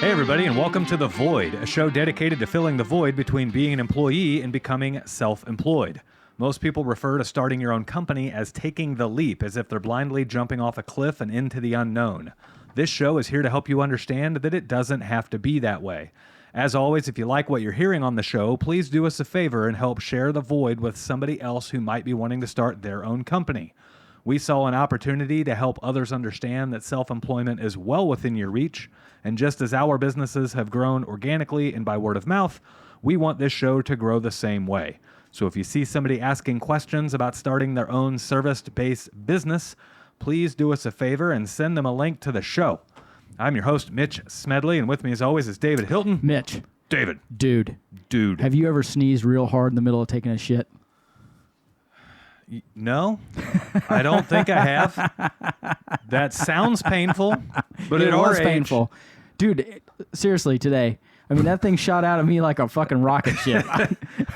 Hey everybody, and welcome to The Void, a show dedicated to filling the void between being an employee and becoming self-employed. Most people refer to starting your own company as taking the leap, as if they're blindly jumping off a cliff and into the unknown. This show is here to help you understand that it doesn't have to be that way. As always, if you like what you're hearing on the show, please do us a favor and help share The Void with somebody else who might be wanting to start their own company. We saw an opportunity to help others understand that self-employment is well within your reach, and just as our businesses have grown organically and by word of mouth, we want this show to grow the same way. So if you see somebody asking questions about starting their own service-based business, please do us a favor and send them a link to the show. I'm your host, Mitch Smedley, and with me as always is David Hilton. Mitch. David. Dude. Have you ever sneezed real hard in the middle of taking a shit? No, I don't think I have. That sounds painful, but it was age, painful. Dude, seriously, today, I mean, that thing shot out of me like a fucking rocket ship.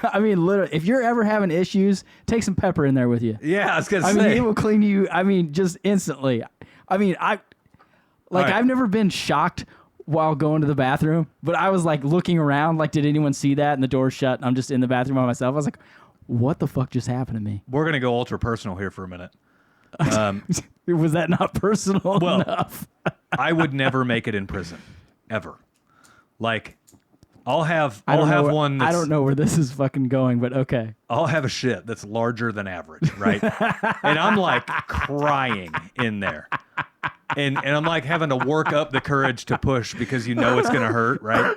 I mean, literally, if you're ever having issues, take some pepper in there with you. Yeah, I was going to I say. mean, it will clean you, just instantly. I mean, I've never been shocked while going to the bathroom, but I was like looking around, like, did anyone see that? And the door's shut, and I'm just in the bathroom by myself. I was like, what the fuck just happened to me? We're going to go ultra personal here for a minute. Was that not personal enough? I would never make it in prison, ever. Like, I'll have one that's, I don't know where this is fucking going, but okay. I'll have a shit that's larger than average, right? And I'm like crying in there. And I'm like having to work up the courage to push because you know it's going to hurt, right?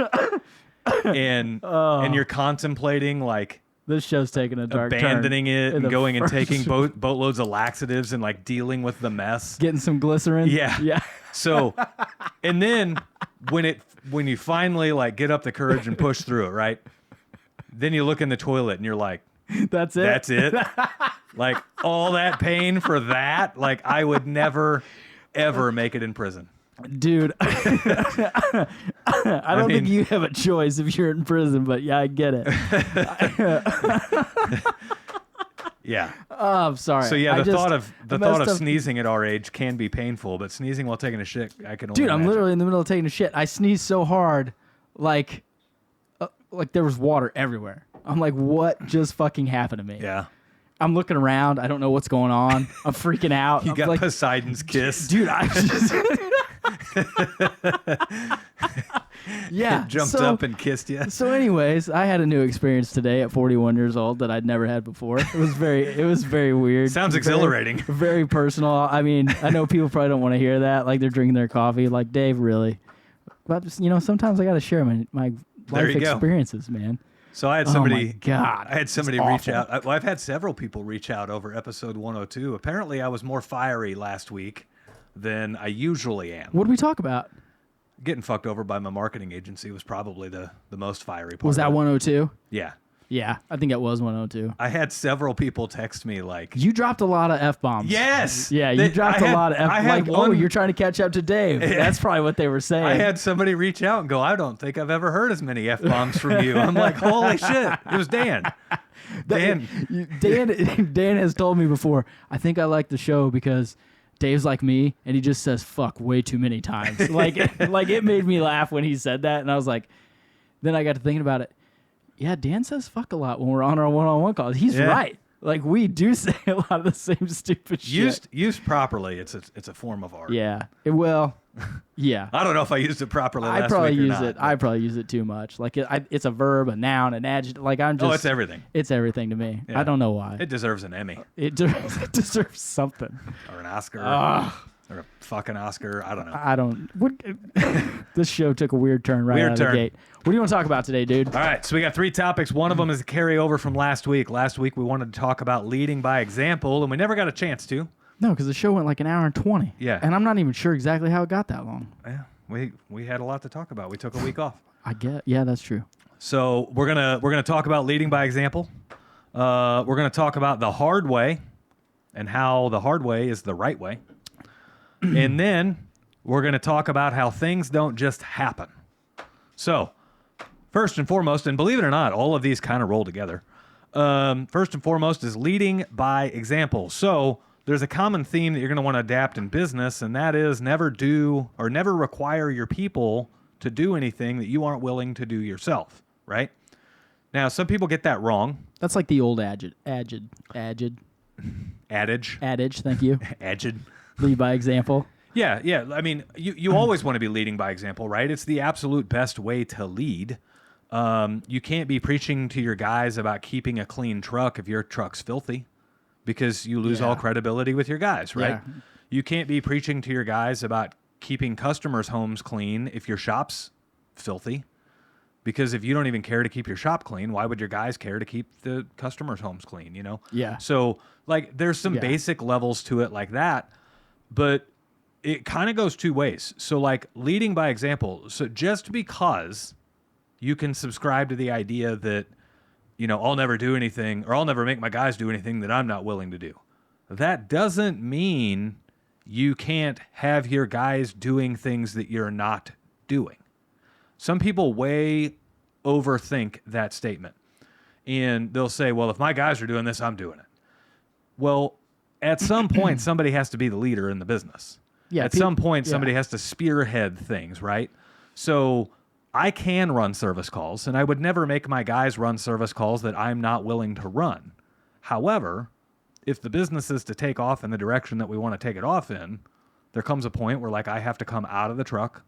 And you're contemplating like, this show's taking a dark abandoning turn it and going and taking boatloads of laxatives and like dealing with the mess. Getting some glycerin. Yeah. So, and then when you finally like get up the courage and push through it, right? Then you look in the toilet and you're like, that's it. That's it. Like all that pain for that. Like I would never, ever make it in prison. Dude, I don't think you have a choice if you're in prison, but yeah, I get it. Yeah. Oh, I'm sorry. So yeah, the thought of sneezing at our age can be painful, but sneezing while taking a shit, I can only Dude, imagine. I'm literally in the middle of taking a shit. I sneezed so hard, like there was water everywhere. I'm like, what just fucking happened to me? Yeah. I'm looking around. I don't know what's going on. I'm freaking out. You I'm got like, Poseidon's kiss. Dude, I just... Yeah. Jumped up and kissed you. So anyways, I had a new experience today at 41 years old that I'd never had before. It was very weird. Sounds exhilarating. Very personal. I mean, I know people probably don't want to hear that. Like they're drinking their coffee. Like, Dave, really? But sometimes I got to share my life experiences, man. So I had somebody. Oh my God. I had somebody reach out. I've had several people reach out over episode 102. Apparently, I was more fiery last week than I usually am. What did we talk about? Getting fucked over by my marketing agency was probably the most fiery part. Was that 102? Yeah. Yeah, I think it was 102. I had several people text me like... You dropped a lot of F-bombs. Yes! Yeah, you dropped a lot of F-bombs. Like, you're trying to catch up to Dave. That's probably what they were saying. I had somebody reach out and go, I don't think I've ever heard as many F-bombs from you. I'm like, holy shit. It was Dan. Dan has told me before, I think I like the show because... Dave's like me, and he just says fuck way too many times. Like it made me laugh when he said that, and I was like, then I got to thinking about it. Yeah, Dan says fuck a lot when we're on our one-on-one calls. He's right. Like we do say a lot of the same stupid shit. Used properly, it's a form of art. Yeah. Yeah. I don't know if I used it properly last I probably week or use not, it. I probably use it too much. Like it's a verb, a noun, an adjective. Like I'm just. Oh, it's everything. It's everything to me. Yeah. I don't know why. It deserves an Emmy. It deserves something. Or an Oscar. Or a fucking Oscar. I don't know. This show took a weird turn out of the gate. What do you want to talk about today, dude? All right, so we got 3 topics. One of them is a carryover from last week. Last week we wanted to talk about leading by example, and we never got a chance to. No, because the show went like an hour and 20. Yeah. And I'm not even sure exactly how it got that long. Yeah, we had a lot to talk about. We took a week off. Yeah, that's true. So we're gonna talk about leading by example. We're gonna talk about the hard way and how the hard way is the right way. And then we're going to talk about how things don't just happen. So, first and foremost, and believe it or not, all of these kind of roll together. First and foremost is leading by example. So, there's a common theme that you're going to want to adapt in business, and that is never require your people to do anything that you aren't willing to do yourself, right? Now, some people get that wrong. That's like the old adage. Adage. Thank you. Adage. Lead by example. Yeah, yeah. I mean, you always want to be leading by example, right? It's the absolute best way to lead. You can't be preaching to your guys about keeping a clean truck if your truck's filthy, because you lose all credibility with your guys, right? Yeah. You can't be preaching to your guys about keeping customers' homes clean if your shop's filthy, because if you don't even care to keep your shop clean, why would your guys care to keep the customers' homes clean, you know? Yeah. So, like, there's some basic levels to it like that, but it kind of goes two ways. So, like, leading by example. So just because you can subscribe to the idea that, you know, I'll never do anything, or I'll never make my guys do anything that I'm not willing to do, that doesn't mean you can't have your guys doing things that you're not doing. Some people way overthink that statement, and they'll say, well, if my guys are doing this, I'm doing it. Well, at some point, somebody has to be the leader in the business. Yeah, at some point, somebody has to spearhead things, right? So I can run service calls, and I would never make my guys run service calls that I'm not willing to run. However, if the business is to take off in the direction that we want to take it off in, there comes a point where, like, I have to come out of the truck.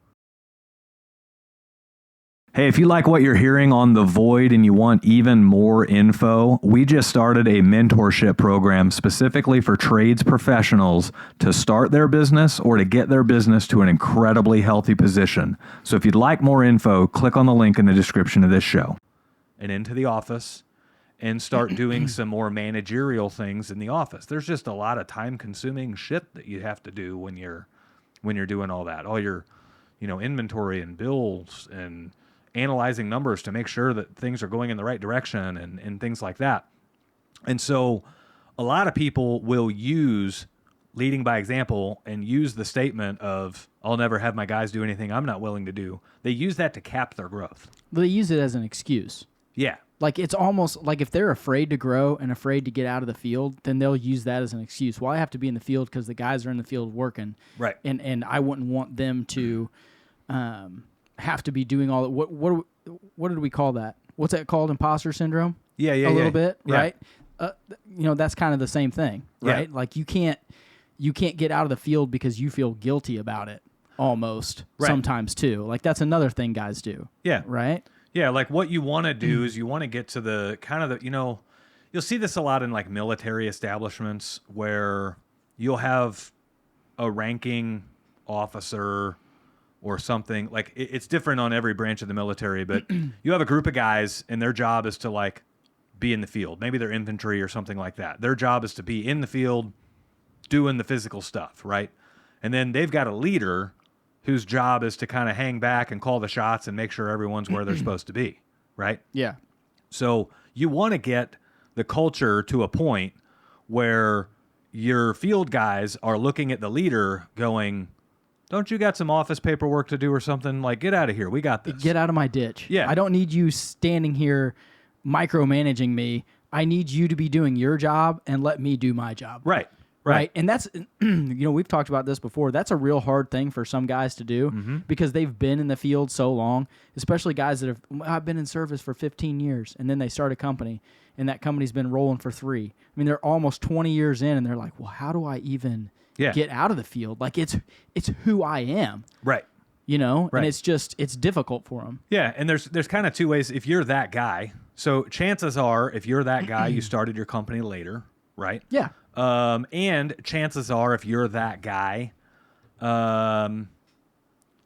Hey, if you like what you're hearing on The Void and you want even more info, we just started a mentorship program specifically for trades professionals to start their business or to get their business to an incredibly healthy position. So if you'd like more info, click on the link in the description of this show. And into the office and start doing some more managerial things in the office. There's just a lot of time-consuming shit that you have to do when you're doing all that. All your, you know, inventory and bills and analyzing numbers to make sure that things are going in the right direction and things like that. And so a lot of people will use leading by example and use the statement of, I'll never have my guys do anything I'm not willing to do. They use that to cap their growth. They use it as an excuse. Yeah. Like, it's almost like if they're afraid to grow and afraid to get out of the field, then they'll use that as an excuse. Well, I have to be in the field because the guys are in the field working. Right. And I wouldn't want them to have to be doing all that. What did we call that? What's that called? Imposter syndrome? Yeah. A little bit, yeah. right? You know, that's kind of the same thing, right? Yeah. Like, you can't get out of the field because you feel guilty about it almost sometimes too. Like, that's another thing guys do. Yeah. Right? Yeah, like what you want to do is you want to get to the kind of the, you know, you'll see this a lot in like military establishments where you'll have a ranking officer or something. Like it's different on every branch of the military, but you have a group of guys and their job is to like be in the field. Maybe they're infantry or something like that. Their job is to be in the field doing the physical stuff, right? And then they've got a leader whose job is to kind of hang back and call the shots and make sure everyone's where they're supposed to be, right? Yeah. So you want to get the culture to a point where your field guys are looking at the leader going, don't you got some office paperwork to do or something? Like, get out of here. We got this. Get out of my ditch. Yeah. I don't need you standing here micromanaging me. I need you to be doing your job and let me do my job. Right. Right. And that's, you know, we've talked about this before. That's a real hard thing for some guys to do because they've been in the field so long, especially guys that have, I've been in service for 15 years and then they start a company and that company's been rolling for 3. I mean, they're almost 20 years in and they're like, well, how do I even get out of the field? Like, it's who I am. Right. You know, and it's difficult for them. Yeah. And there's kind of two ways. If you're that guy, so chances are if you're that guy, you started your company later, right? Yeah. And chances are, if you're that guy,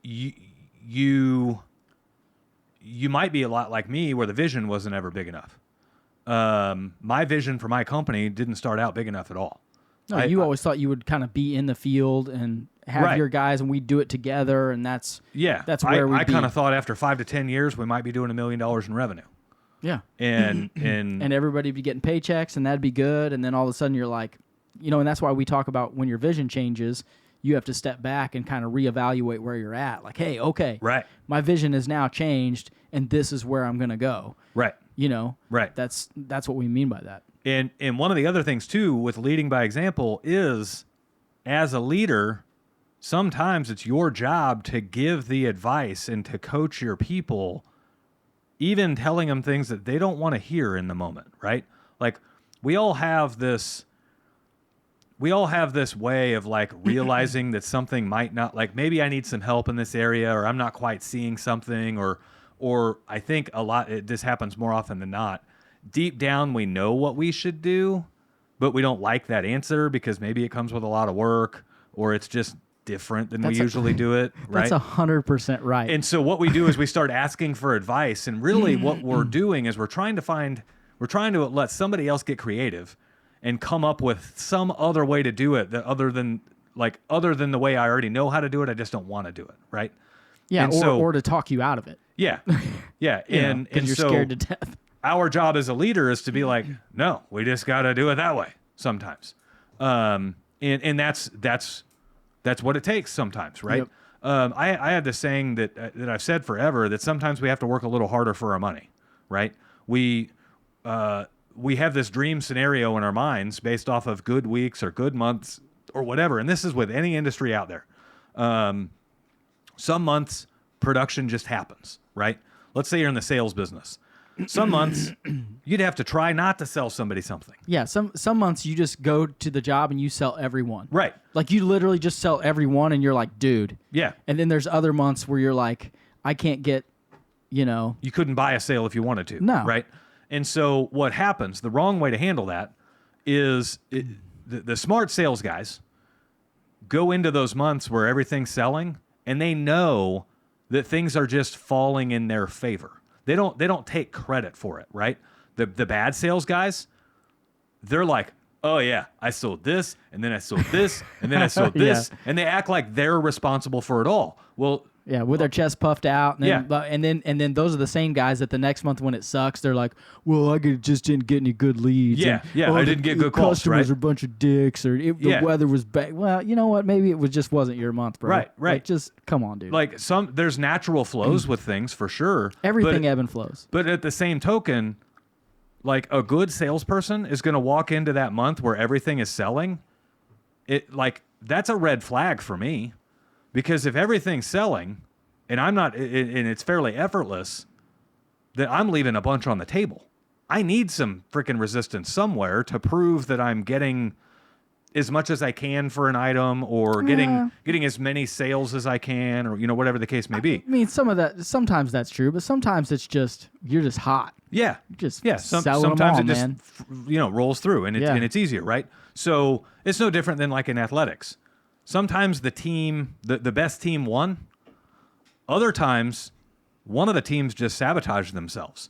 you might be a lot like me, where the vision wasn't ever big enough. My vision for my company didn't start out big enough at all. No, you always thought you would kind of be in the field and have your guys, and we'd do it together, and that's where we. I kind of thought after 5 to 10 years, we might be doing $1 million in revenue. Yeah. And everybody be getting paychecks and that'd be good. And then all of a sudden you're like, you know, and that's why we talk about when your vision changes, you have to step back and kind of reevaluate where you're at. Like, hey, okay, my vision is now changed and this is where I'm going to go. Right. You know, that's what we mean by that. And one of the other things too with leading by example is, as a leader, sometimes it's your job to give the advice and to coach your people, even telling them things that they don't want to hear in the moment, right? Like we all have this way of like realizing that something might not, like maybe I need some help in this area, or I'm not quite seeing something, or I think this happens more often than not. Deep down, we know what we should do, but we don't like that answer because maybe it comes with a lot of work, or it's just different than we usually do it, right? That's 100% right. And so what we do is we start asking for advice, and really what we're doing is we're trying to let somebody else get creative and come up with some other way to do it that other than the way I already know how to do it. I just don't want to do it, right? Yeah, and or to talk you out of it. Yeah, yeah, and you're so scared to death. Our job as a leader is to be like, no, we just got to do it that way sometimes, and that's what it takes sometimes, right? Yep. I had this saying that I've said forever, that sometimes we have to work a little harder for our money, right? We have this dream scenario in our minds based off of good weeks or good months or whatever, and this is with any industry out there. Some months production just happens, right? Let's say you're in the sales business. Some months you'd have to try not to sell somebody something. Yeah, some months you just go to the job and you sell everyone. Right. Like you literally just sell everyone and you're like, dude. Yeah. And then there's other months where you're like, I can't get, You couldn't buy a sale if you wanted to. No. Right? And so what happens, the wrong way to handle that is the smart sales guys go into those months where everything's selling and they know that things are just falling in their favor. They don't take credit for it, right? The bad sales guys, they're like, oh yeah, I sold this, and then I sold this, and then I sold this, and they act like they're responsible for it all. Well, yeah, with their chest puffed out, and then those are the same guys that the next month when it sucks, they're like, well, I just didn't get any good leads. Yeah, I didn't get good calls, customers right? are a bunch of dicks, or the weather was bad. Well, you know what? Maybe it just wasn't your month, bro. Right. Like, just come on, dude. Like there's natural flows with things for sure. Everything ebb and flows. But at the same token, like a good salesperson is going to walk into that month where everything is selling. That's a red flag for me, because if everything's selling and I'm not, and it's fairly effortless, then I'm leaving a bunch on the table. I need some freaking resistance somewhere to prove that I'm getting as much as I can for an item, or getting as many sales as I can, or whatever the case may be. I mean, sometimes that's true, but sometimes it's just you're just hot. Yeah, just sometimes them all, it man. just rolls through, and it's easier, right? So it's no different than like in athletics. Sometimes the best team won. Other times, one of the teams just sabotaged themselves,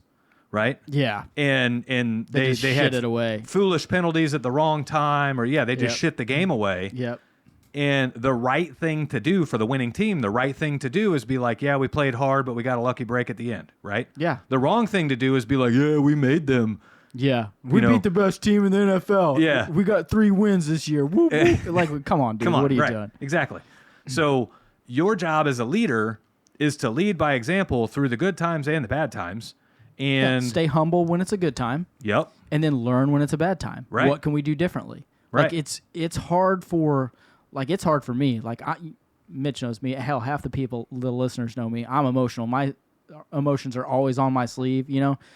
right? Yeah, and they shit had it away. Foolish penalties at the wrong time, or they just shit the game away. Yep. And the right thing to do for the winning team, the right thing to do is be like, yeah, we played hard, but we got a lucky break at the end, right? Yeah. The wrong thing to do is be like, yeah, we made them. Yeah, we beat the best team in the NFL. Yeah, we got 3 wins this year. Woo, woo. Like, come on, dude. What are you doing? Exactly. So your job as a leader is to lead by example through the good times and the bad times, and stay humble when it's a good time. Yep. And then learn when it's a bad time. Right. What can we do differently? Right. Like it's hard for me. Like Mitch knows me. Hell, half the listeners know me. I'm emotional. My emotions are always on my sleeve,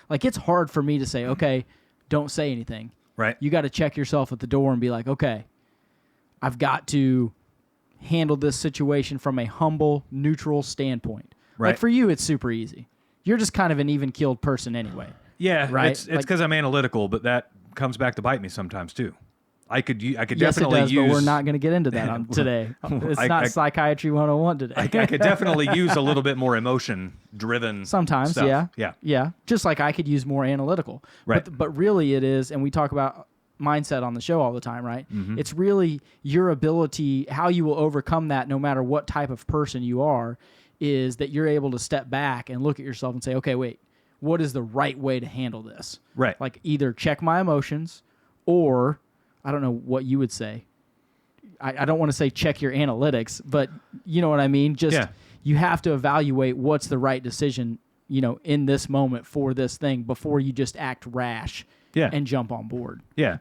Like, it's hard for me to say, okay, don't say anything. Right. You got to check yourself at the door and be like, okay, I've got to handle this situation from a humble, neutral standpoint. Right. Like, for you, it's super easy. You're just kind of an even-keeled person anyway. Yeah, right? It's because I'm analytical, but that comes back to bite me sometimes too. I could yes, definitely it does, use. But we're not going to get into that today. It's not Psychiatry 101 today. I could definitely use a little bit more emotion-driven. Sometimes, stuff. yeah. Just like I could use more analytical. Right. But really, it is, and we talk about mindset on the show all the time, right? Mm-hmm. It's really your ability, how you will overcome that, no matter what type of person you are, is that you're able to step back and look at yourself and say, okay, wait, what is the right way to handle this? Right. Like, either check my emotions, or I don't know what you would say. I don't want to say check your analytics, but you know what I mean? Just you have to evaluate what's the right decision, in this moment for this thing before you just act rash and jump on board. Yeah.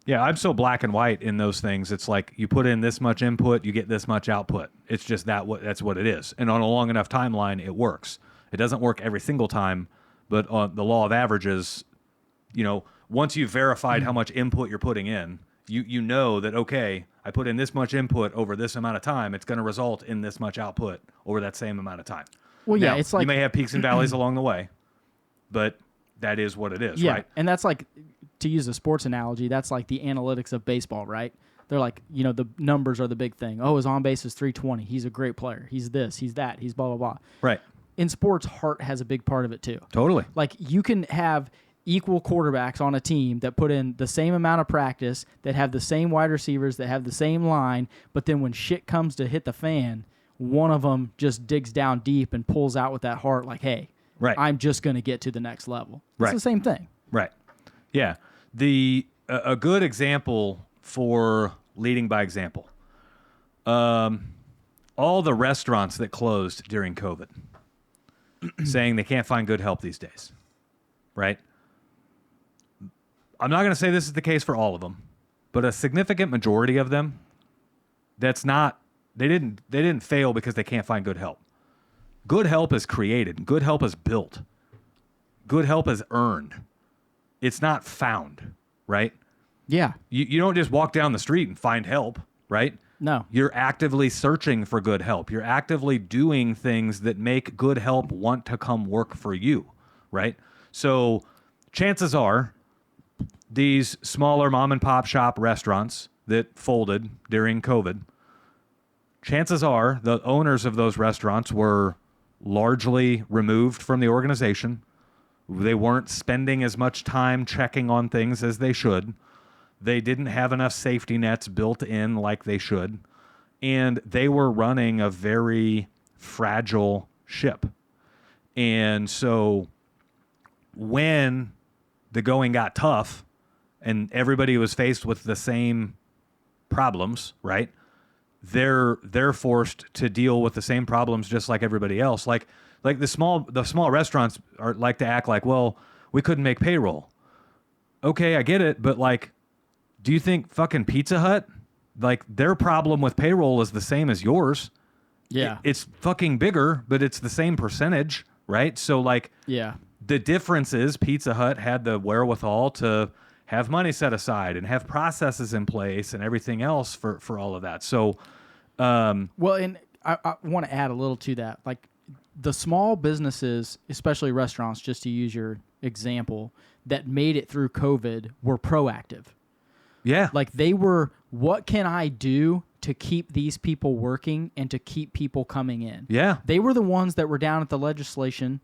Yeah, I'm so black and white in those things. It's like you put in this much input, you get this much output. It's just that's what it is. And on a long enough timeline, it works. It doesn't work every single time, but on the law of averages, once you've verified how much input you're putting in, you know that, okay, I put in this much input over this amount of time, it's going to result in this much output over that same amount of time. Well, yeah, now, it's like you may have peaks and valleys along the way, but that is what it is, right? And that's like, to use a sports analogy, that's like the analytics of baseball, right? They're like, the numbers are the big thing. Oh, his on base is 320. He's a great player. He's this, he's that, he's blah, blah, blah. Right. In sports, heart has a big part of it too. Totally. Like, you can have equal quarterbacks on a team that put in the same amount of practice, that have the same wide receivers, that have the same line, but then when shit comes to hit the fan, one of them just digs down deep and pulls out with that heart like, hey, right, I'm just going to get to the next level. It's right. the same thing. Right. Yeah. A good example for leading by example. All the restaurants that closed during COVID saying they can't find good help these days. Right? I'm not going to say this is the case for all of them, but a significant majority of them, they didn't fail because they can't find good help. Good help is created. Good help is built. Good help is earned. It's not found, right? Yeah. You don't just walk down the street and find help, right? No. You're actively searching for good help. You're actively doing things that make good help want to come work for you, right? So chances are these smaller mom and pop shop restaurants that folded during COVID, chances are the owners of those restaurants were largely removed from the organization. They weren't spending as much time checking on things as they should. They didn't have enough safety nets built in like they should. And they were running a very fragile ship. And so when the going got tough and everybody was faced with the same problems, right? They're forced to deal with the same problems just like everybody else. Like the small restaurants like to act like, well, we couldn't make payroll. Okay, I get it, but like, do you think fucking Pizza Hut, like their problem with payroll is the same as yours? Yeah. It's fucking bigger, but it's the same percentage, right? So like, yeah, the difference is Pizza Hut had the wherewithal to have money set aside and have processes in place and everything else for all of that. So, well, and I want to add a little to that. Like the small businesses, especially restaurants, just to use your example, that made it through COVID were proactive. Yeah. Like they were, what can I do to keep these people working and to keep people coming in? Yeah. They were the ones that were down at the legislation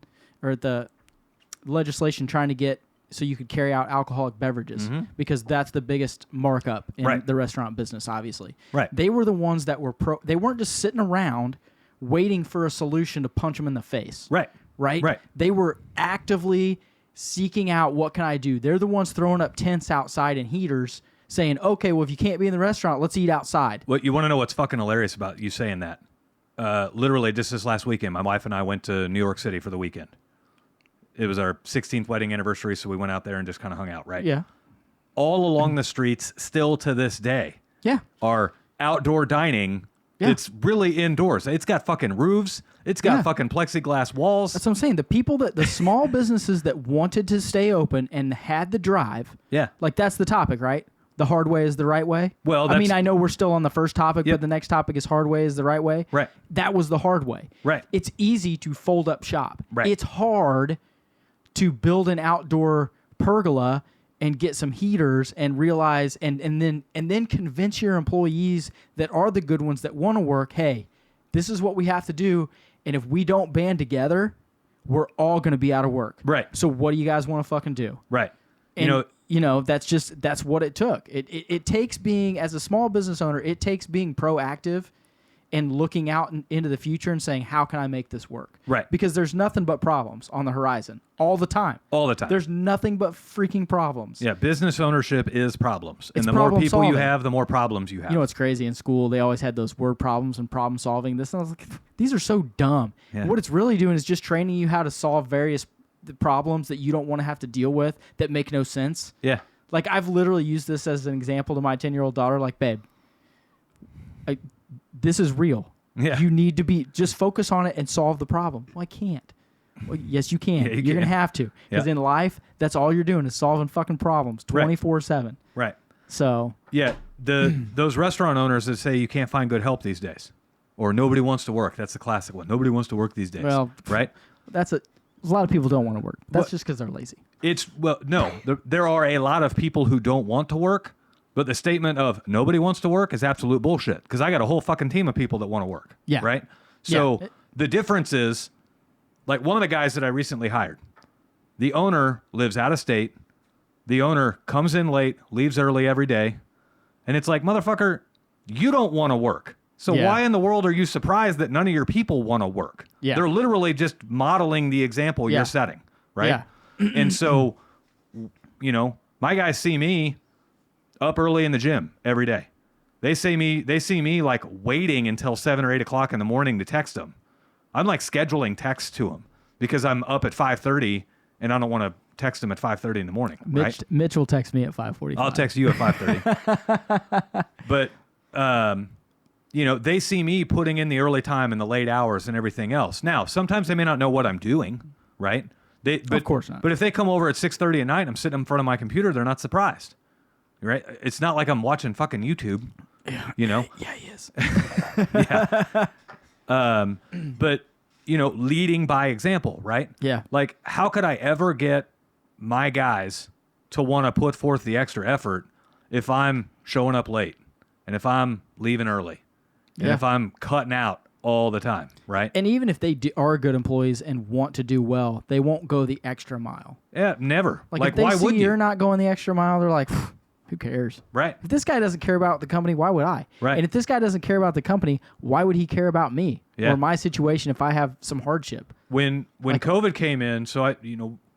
trying to get so you could carry out alcoholic beverages because that's the biggest markup in the restaurant business, obviously. Right. They were the ones that were they weren't just sitting around waiting for a solution to punch them in the face. Right. They were actively seeking out, what can I do? They're the ones throwing up tents outside and heaters saying, okay, well, if you can't be in the restaurant, let's eat outside. Well, you want to know what's fucking hilarious about you saying that? Literally, just this last weekend, my wife and I went to New York City for the weekend. It was our 16th wedding anniversary, so we went out there and just kind of hung out, right? Yeah. All along the streets, still to this day, are outdoor dining. Yeah. It's really indoors. It's got fucking roofs. It's got fucking plexiglass walls. That's what I'm saying. The small businesses that wanted to stay open and had the drive. Yeah. Like that's the topic, right? The hard way is the right way. Well, I mean, I know we're still on the first topic, but the next topic is hard way is the right way. Right. That was the hard way. Right. It's easy to fold up shop. Right. It's hard to build an outdoor pergola and get some heaters and realize and then convince your employees that are the good ones that want to work, hey, this is what we have to do, and if we don't band together, we're all going to be out of work. Right. So what do you guys want to fucking do? Right. And, that's what it took. It takes being, as a small business owner, it takes being proactive and looking out into the future and saying, how can I make this work? Right. Because there's nothing but problems on the horizon all the time. All the time. There's nothing but freaking problems. Yeah, business ownership is problems. It's and the more problem people you solving. have, the more problems you have. You know what's crazy? In school, they always had those word problems and problem solving. This, and I was like, these are so dumb. Yeah. What it's really doing is just training you how to solve various problems that you don't want to have to deal with that make no sense. Yeah. Like, I've literally used this as an example to my 10-year-old daughter. Like, babe, this is real. Yeah. You need to just focus on it and solve the problem. Well, I can't. Well, yes, you can. Yeah, You're going to have to. Because in life, that's all you're doing is solving fucking problems 24/7. Right. So. Yeah. Those restaurant owners that say you can't find good help these days, or nobody wants to work. That's the classic one. Nobody wants to work these days. Well, right. A lot of people don't want to work. That's just because they're lazy. There are a lot of people who don't want to work, but the statement of nobody wants to work is absolute bullshit. Because I got a whole fucking team of people that want to work. Yeah. Right. So the difference is, like, one of the guys that I recently hired, the owner lives out of state. The owner comes in late, leaves early every day. And it's like, motherfucker, you don't want to work. So why in the world are you surprised that none of your people want to work? Yeah. They're literally just modeling the example you're setting, right? Yeah. And so, my guys see me up early in the gym every day. They see me like waiting until 7 or 8 o'clock in the morning to text them. I'm like scheduling texts to them because I'm up at 5:30 and I don't want to text them at 5:30 in the morning. Mitch will text me at 5:45. I'll text you at 5:30. But they see me putting in the early time and the late hours and everything else. Now, sometimes they may not know what I'm doing, right? Of course not. But if they come over at 6:30 at night, I'm sitting in front of my computer, they're not surprised, right? It's not like I'm watching fucking YouTube, Yeah, he is. But leading by example, right? Yeah. Like, how could I ever get my guys to want to put forth the extra effort if I'm showing up late and if I'm leaving early and if I'm cutting out all the time, right? And even if they are good employees and want to do well, they won't go the extra mile. Yeah, never. Like if they why see would you're not going the extra mile, they're like, who cares? Right. If this guy doesn't care about the company, why would I? Right. And if this guy doesn't care about the company, why would he care about me or my situation if I have some hardship? When COVID came in, so I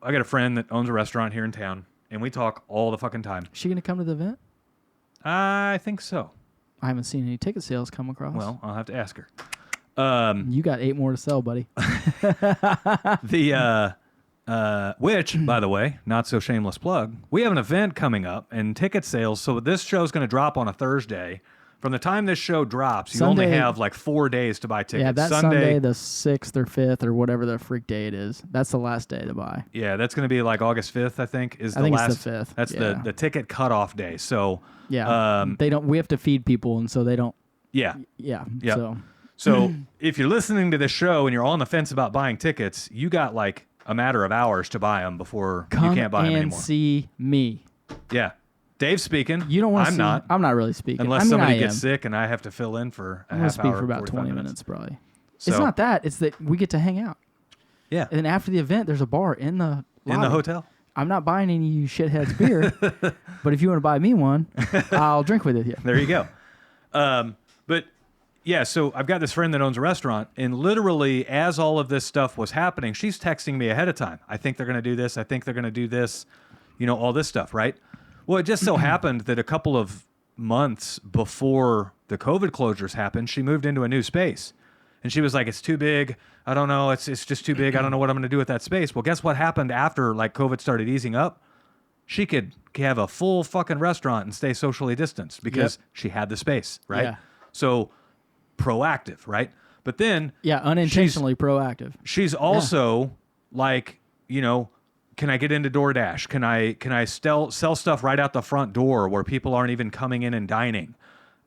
got a friend that owns a restaurant here in town, and we talk all the fucking time. Is she going to come to the event? I think so. I haven't seen any ticket sales come across. Well, I'll have to ask her. You got 8 more to sell, buddy. Which, by the way, not so shameless plug, we have an event coming up and ticket sales. So this show's going to drop on a Thursday. From the time this show drops, you only have like 4 days to buy tickets. Yeah, that's Sunday the 6th or 5th or whatever the freak day it is. That's the last day to buy. Yeah, that's going to be like August 5th, I think, is I the think last. it's the 5th. That's the ticket cutoff day. So they don't. We have to feed people, and so they don't. Yeah. Yeah. Yep. So if you're listening to this show and you're on the fence about buying tickets, you got like a matter of hours to buy them before you can't buy them anymore. Come and see me. Yeah. Dave's speaking. You don't want to I'm not. I'm not really speaking. Unless somebody gets sick and I have to fill in for a half hour. I'm going to speak for about 20 minutes probably. So, it's not that. It's that we get to hang out. Yeah. And then after the event, there's a bar in the lobby. In the hotel? I'm not buying any of you shitheads beer, but if you want to buy me one, I'll drink with you. There you go. But yeah, so I've got this friend that owns a restaurant, and literally as all of this stuff was happening, she's texting me ahead of time. I think they're going to do this. I think they're going to do this. All this stuff, right? Well, it just so happened that a couple of months before the COVID closures happened, she moved into a new space. And she was like, it's too big. I don't know. It's just too big. I don't know what I'm going to do with that space. Well, guess what happened after like COVID started easing up? She could have a full fucking restaurant and stay socially distanced because she had the space, right? Yeah. So proactive, right? But then unintentionally proactive. She's also like, can I get into DoorDash? Can I sell stuff right out the front door where people aren't even coming in and dining?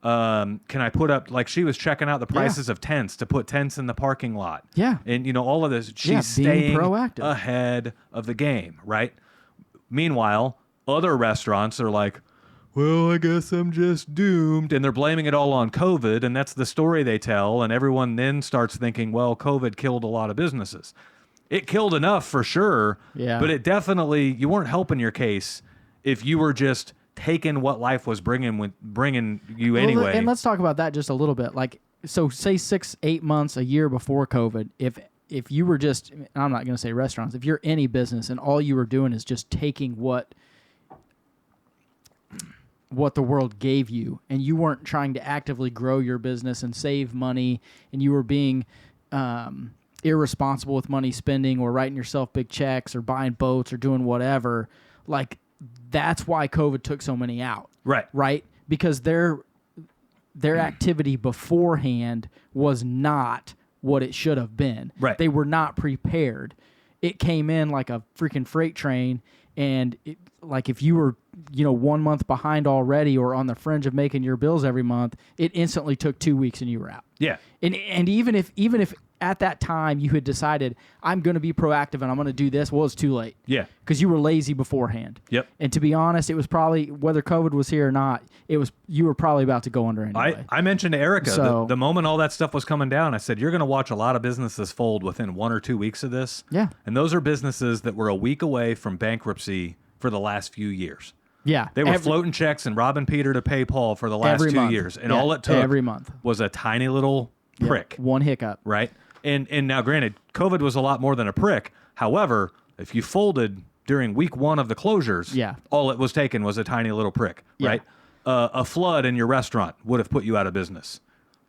Can I put up, like, she was checking out the prices of tents to put tents in the parking lot. Yeah. And all of this, she's staying proactive ahead of the game, right? Meanwhile, other restaurants are like, well, I guess I'm just doomed. And they're blaming it all on COVID. And that's the story they tell. And everyone then starts thinking, well, COVID killed a lot of businesses. It killed enough for sure. Yeah. But it definitely, you weren't helping your case if you were just taking what life was bringing you anyway. And let's talk about that just a little bit. Like, so say 6-8 months, a year before COVID, if you were just, I'm not going to say restaurants, if you're any business and all you were doing is just taking what the world gave you, and you weren't trying to actively grow your business and save money, and you were being irresponsible with money spending or writing yourself big checks or buying boats or doing whatever, like, that's why COVID took so many out. Right. Right? Because their activity beforehand was not what it should have been. Right. They were not prepared. It came in like a freaking freight train, and like if you were, 1 month behind already or on the fringe of making your bills every month, it instantly took 2 weeks and you were out. Yeah. And even if at that time you had decided I'm going to be proactive and I'm going to do this, well, it's too late. Yeah. Because you were lazy beforehand. Yep. And to be honest, it was probably, whether COVID was here or not, you were probably about to go under anyway. I mentioned to Erica, So- the moment all that stuff was coming down, I said, you're going to watch a lot of businesses fold within 1 or 2 weeks of this. Yeah. And those are businesses that were a week away from bankruptcy for the last few years. Yeah. They were floating checks and robbing Peter to pay Paul for the last every 2 month. years. And Yeah, all it took every month was a tiny little prick. One hiccup. Right? And now, granted, COVID was a lot more than a prick. However, if you folded during week 1 of the closures, Yeah. all it was taken was a tiny little prick, Yeah. right? A flood in your restaurant would have put you out of business.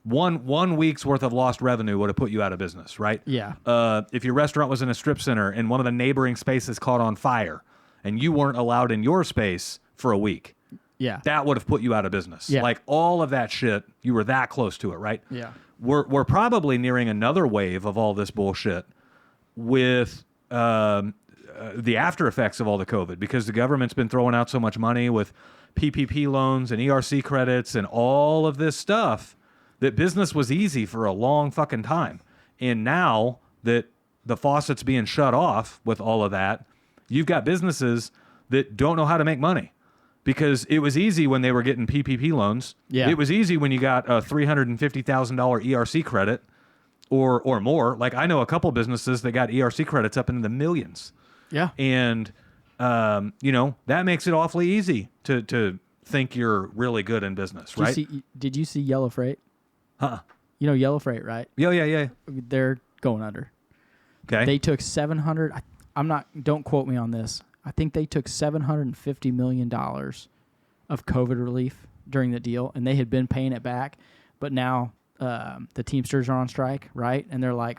One week's worth of lost revenue would have put you out of business, right? Yeah. If your restaurant was in a strip center and one of the neighboring spaces caught on fire and you weren't allowed in your space for a week, Yeah. that would have put you out of business. Yeah. Like all of that shit, you were that close to it, right? Yeah. We're probably nearing another wave of all this bullshit with the after effects of all the COVID, because the government's been throwing out so much money with PPP loans and ERC credits and all of this stuff that business was easy for a long fucking time. And now that the faucet's being shut off with all of that, you've got businesses that don't know how to make money. Because it was easy when they were getting PPP loans. Yeah. It was easy when you got a $350,000 ERC credit or more. Like I know a couple businesses that got ERC credits up into the millions. Yeah. And, that makes it awfully easy to think you're really good in business, right? Did you see Yellow Freight? Huh. You know Yellow Freight, right? Yeah. They're going under. Okay. They took 700. Don't quote me on this. I think they took $750 million of COVID relief during the deal, and they had been paying it back. But now the Teamsters are on strike, right? And they're like,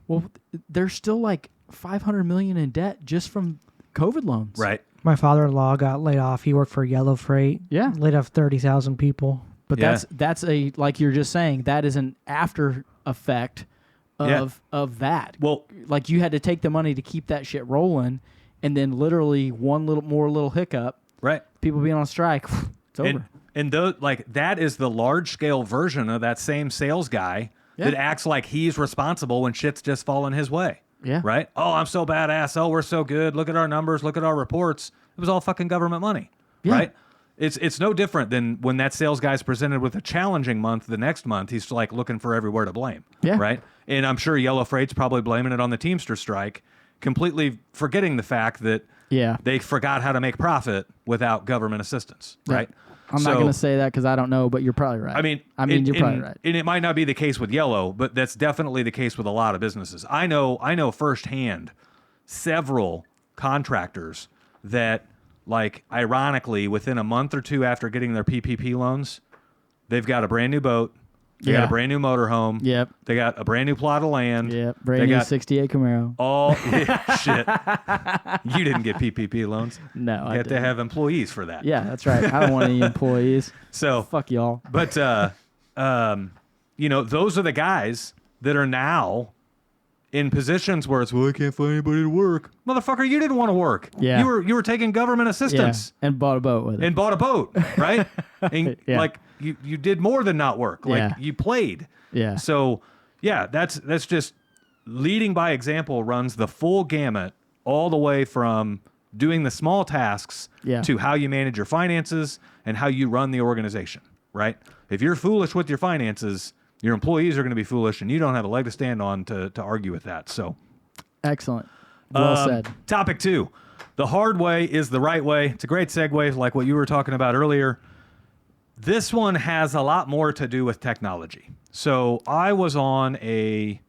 well, they're still like $500 million in debt just from COVID loans. Right. My father-in-law got laid off. He worked for Yellow Freight. Yeah. Laid off 30,000 people. But Yeah. that's a, like you're just saying, that is an after effect of that. Well, Like you had to take the money to keep that shit rolling, and then literally one little hiccup, right. people being on strike, it's over. And that is the large scale version of that same sales guy that acts like he's responsible when shit's just falling his way. Yeah. Right? Oh, I'm so badass. Oh, we're so good. Look at our numbers. Look at our reports. It was all fucking government money. Yeah. Right? It's no different than when that sales guy's presented with a challenging month the next month. He's like looking for everywhere to blame. Yeah. Right? And I'm sure Yellow Freight's probably blaming it on the Teamster strike, completely forgetting the fact that they forgot how to make profit without government assistance. Yeah. Right? I'm not going to say that because I don't know, but you're probably right. I mean, you're probably right. And it might not be the case with Yellow, but that's definitely the case with a lot of businesses. I know firsthand several contractors that, like, ironically, within a month or two after getting their PPP loans, they've got a brand new boat, they got a brand new motorhome, Yep. they got a brand new plot of land, Yep. Brand new 68 Camaro. all shit. You didn't get PPP loans. No, You I have to didn't. have employees for that. Yeah, that's right. I don't want any employees. So Fuck y'all. But those are the guys that are now in positions where it's, well, I can't find anybody to work. Motherfucker, you didn't want to work. Yeah. You were taking government assistance And bought a boat with it. and bought a boat, right? And Yeah. like you did more than not work. Like Yeah. you played. Yeah. So yeah, that's just leading by example runs the full gamut all the way from doing the small tasks to how you manage your finances and how you run the organization, right? If you're foolish with your finances, your employees are going to be foolish, and you don't have a leg to stand on to argue with that. So, Excellent. Well said. Topic 2, the hard way is the right way. It's a great segue, like what you were talking about earlier. This one has a lot more to do with technology. So I was on it's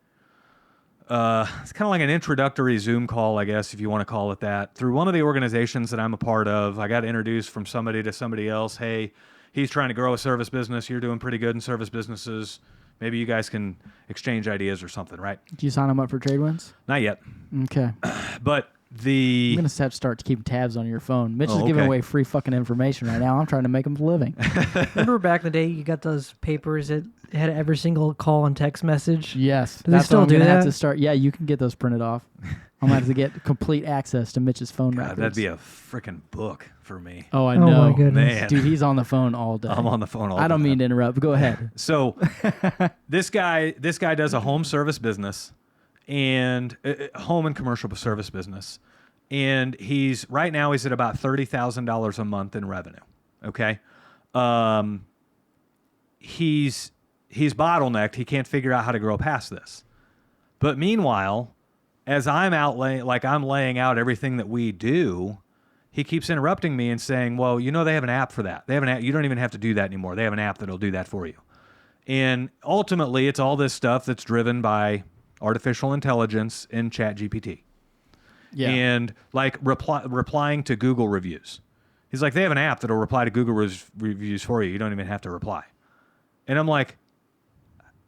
kind of like an introductory Zoom call, I guess, if you want to call it that, through one of the organizations that I'm a part of. I got introduced from somebody to somebody else. Hey, he's trying to grow a service business. You're doing pretty good in service businesses. Maybe you guys can exchange ideas or something, right? Did you sign them up for trade wins? Not yet. Okay. But I'm gonna have to start keeping tabs on your phone. Mitch is giving away free fucking information right now. I'm trying to make him a living. Remember back in the day, you got those papers that had every single call and text message? Yes. Do they still do gonna that? have to start. Yeah, you can get those printed off. I'm gonna have to get complete access to Mitch's phone records. That'd be a freaking book for me. Oh, I Oh know. my goodness. Man. Dude, he's on the phone all day. I'm on the phone all the I don't time. mean to interrupt, but go ahead. So this guy does a home service business and home and commercial service business. And right now he's at about $30,000 a month in revenue. Okay. He's bottlenecked. He can't figure out how to grow past this. But meanwhile, as I'm laying out everything that we do, he keeps interrupting me and saying, well, they have an app for that. They have an app. You don't even have to do that anymore. They have an app that'll do that for you. And ultimately, it's all this stuff that's driven by artificial intelligence and ChatGPT. Yeah. And replying to Google reviews. He's like, they have an app that'll reply to Google reviews for you. You don't even have to reply. And I'm like,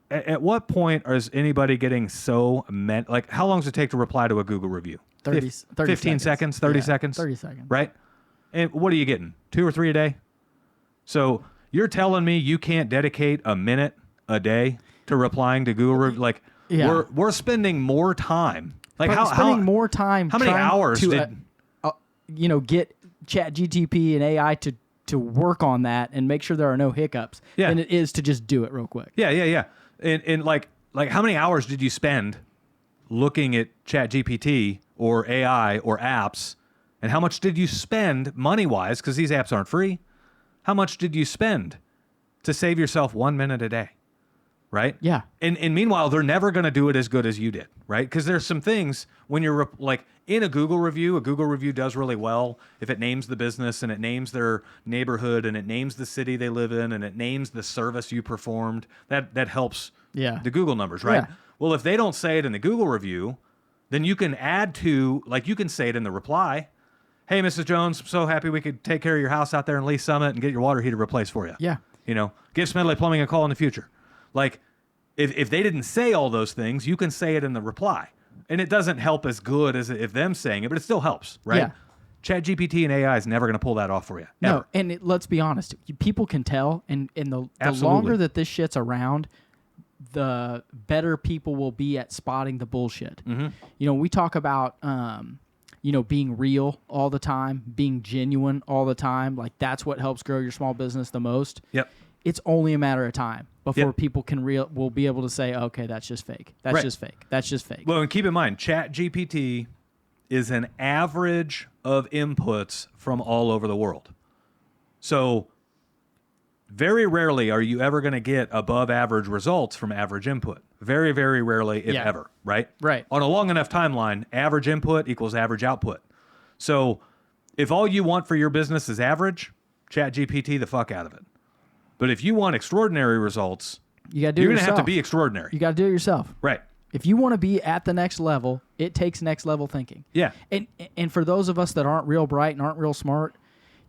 at what point is anybody getting so how long does it take to reply to a Google review? 30 15 seconds, 30 seconds? 30 seconds. Right? And what are you getting? 2 or 3 a day? So you're telling me you can't dedicate a minute a day to replying to Google we're spending more time. Spending more time. How many hours to, get ChatGPT and AI to work on that and make sure there are no hiccups than it is to just do it real quick. Yeah. And how many hours did you spend looking at ChatGPT or AI or apps, and how much did you spend money-wise, because these apps aren't free? How much did you spend to save yourself 1 minute a day? Right? Yeah. And meanwhile, they're never going to do it as good as you did, right? Because there's some things when you're in a Google review does really well if it names the business and it names their neighborhood and it names the city they live in and it names the service you performed. That helps the Google numbers, right? Yeah. Well, if they don't say it in the Google review, then you can add to, you can say it in the reply. Hey, Mrs. Jones, I'm so happy we could take care of your house out there in Lee Summit and get your water heater replaced for you. Yeah. Give Smedley Plumbing a call in the future. If they didn't say all those things, you can say it in the reply. And it doesn't help as good as if them saying it, but it still helps, right? Yeah. ChatGPT and AI is never going to pull that off for you. Ever. No, and let's be honest. People can tell, and the Absolutely. longer that this shit's around, the better people will be at spotting the bullshit. Mm-hmm. We talk about, being real all the time, being genuine all the time. That's what helps grow your small business the most. Yep. It's only a matter of time before Yep. people will be able to say, okay, that's just fake. That's Right. just fake. That's just fake. Well, and keep in mind, ChatGPT is an average of inputs from all over the world. So very rarely are you ever going to get above average results from average input. Very, very rarely, if ever, right? Right. On a long enough timeline, average input equals average output. So if all you want for your business is average, ChatGPT the fuck out of it. But if you want extraordinary results, You gotta do you're it going to have to yourself. be extraordinary. You got to do it yourself. Right. If you want to be at the next level, it takes next level thinking. Yeah. And for those of us that aren't real bright and aren't real smart,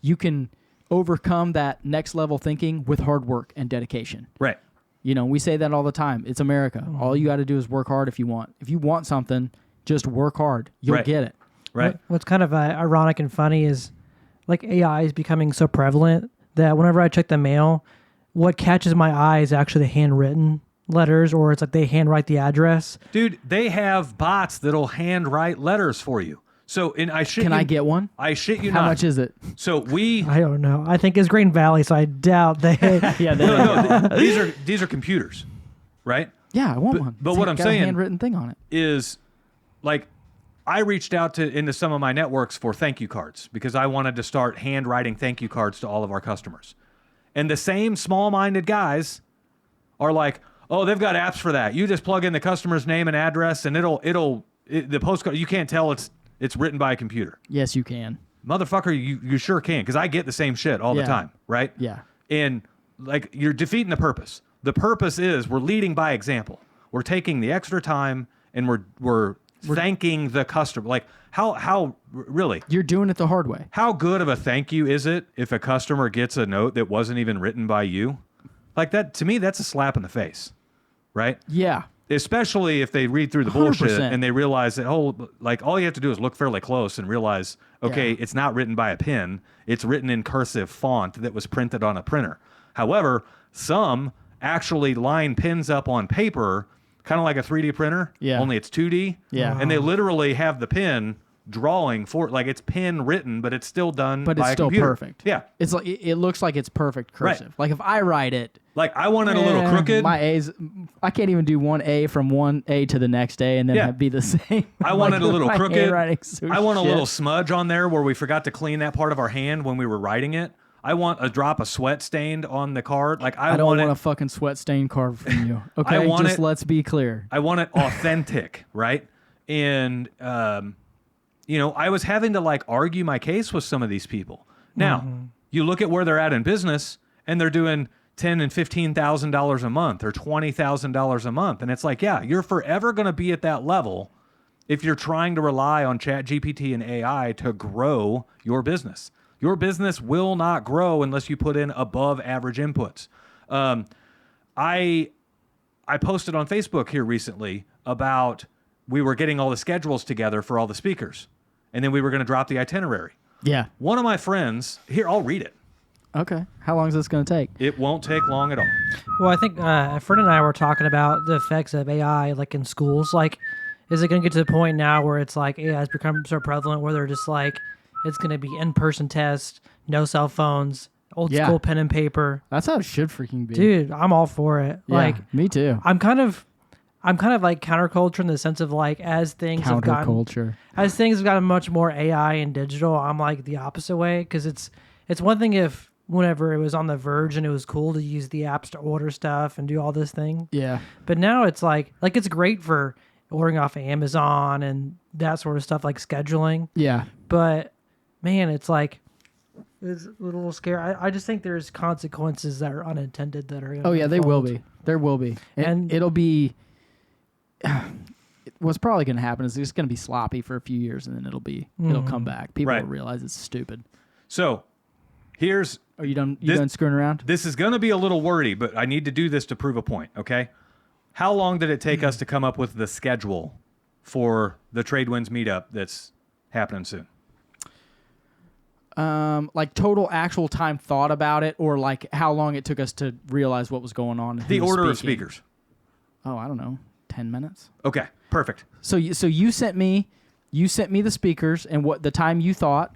you can overcome that next level thinking with hard work and dedication. Right. We say that all the time. It's America. All you got to do is work hard if you want. If you want something, just work hard. You'll Right. get it. Right. What's kind of ironic and funny is AI is becoming so prevalent that whenever I check the mail, what catches my eye is actually the handwritten letters, or it's they handwrite the address. Dude, they have bots that'll handwrite letters for you. So, Can I get one? I shit you How not. much is it? So I don't know. I think it's Green Valley, so I doubt they. Yeah, no, these are computers, right? Yeah, I want one. But It's what I'm got saying a handwritten thing on it. Is I reached out into some of my networks for thank you cards because I wanted to start handwriting thank you cards to all of our customers. And the same small-minded guys are like, oh, they've got apps for that. You just plug in the customer's name and address, and the postcard. You can't tell it's written by a computer. Yes, you can. Motherfucker, you sure can, because I get the same shit all the Yeah. time, right? Yeah. And you're defeating the purpose. The purpose is we're leading by example. We're taking the extra time and we're thanking the customer. How really? You're doing it the hard way. How good of a thank you is it if a customer gets a note that wasn't even written by you? That, to me, that's a slap in the face, right? Yeah. Especially if they read through the bullshit 100%. and they realize that, like all you have to do is look fairly close and realize, okay, Yeah. it's not written by a pen. It's written in cursive font that was printed on a printer. However, some actually line pens up on paper, kind of like a 3D printer, Yeah. only it's 2D. Yeah. And they literally have the pen drawing for, like it's pen written, but it's still done But by it's a still computer. perfect. Yeah. It's like it looks like it's perfect cursive. Right. Like if I write it, Like I want it a little crooked. My A's, I can't even do one A from one A to the next A and then Yeah. have be the same. I want it a little my crooked. handwriting's so I want a shit. little smudge on there where we forgot to clean that part of our hand when we were writing it. I want a drop of sweat stained on the card. Like I don't want want it. a fucking sweat stain card from you. Okay, I want just it- let's be clear. I want it authentic, right? And I was having to like argue my case with some of these people. Now, you look at where they're at in business, and they're doing $10,000 and $15,000 a month or $20,000 a month, and it's like, yeah, you're forever going to be at that level if you're trying to rely on ChatGPT and AI to grow your business. Your business will not grow unless you put in above average inputs. I posted on Facebook here recently about we were getting all the schedules together for all the speakers, and then we were going to drop the itinerary. Yeah. One of my friends, here, I'll read it. Okay. How long is this going to take? It won't take long at all. Well, I think a friend and I were talking about the effects of AI, like in schools. Like, is it going to get to the point now where it's like AI has become so prevalent where they're just like, it's going to be in-person tests, no cell phones, old Yeah. school pen and paper. That's how it should freaking be. Dude, I'm all for it. Yeah, Like, me too. I'm kind of like counterculture in the sense of like as things have gotten much more AI and digital, I'm like the opposite way because it's one thing if whenever it was on the verge and it was cool to use the apps to order stuff and do all this thing, Yeah. but now it's like it's great for ordering off of Amazon and that sort of stuff like scheduling. Yeah. But man, it's like it's a little scary. I just think there's consequences that are unintended that are. Oh yeah, they will be. There will be, and it'll be. What's probably going to happen is it's going to be sloppy for a few years, and then it'll come back. People Right. will realize it's stupid. So here's Are you done? This- Done screwing around? this is going to be a little wordy, but I need to do this to prove a point, okay? How long did it take us to come up with the schedule for the Tradewinds meetup that's happening soon? Like total actual time thought about it, or like how long it took us to realize what was going on. And The who was order of speaking? speakers. Oh, I don't know, 10 minutes. Okay, perfect. So you sent me the speakers and what the time you thought.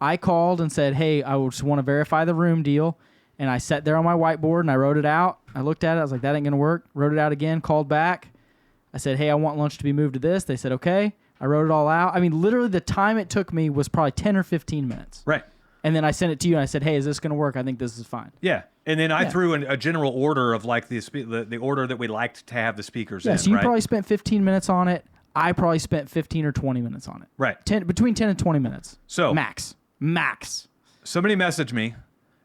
I called and said, hey, I just want to verify the room deal. And I sat there on my whiteboard and I wrote it out. I looked at it. I was like, that ain't going to work. Wrote it out again, called back. I said, hey, I want lunch to be moved to this. They said, okay. I wrote it all out. I mean, literally the time it took me was probably 10 or 15 minutes. Right. And then I sent it to you and I said, hey, is this going to work? I think this is fine. Yeah. And then I Yeah. threw in a general order of like the order that we liked to have the speakers Yeah, in, so you right? probably spent 15 minutes on it. I probably spent 15 or 20 minutes on it. Right. Between 10 and 20 minutes. So- Max. Somebody messaged me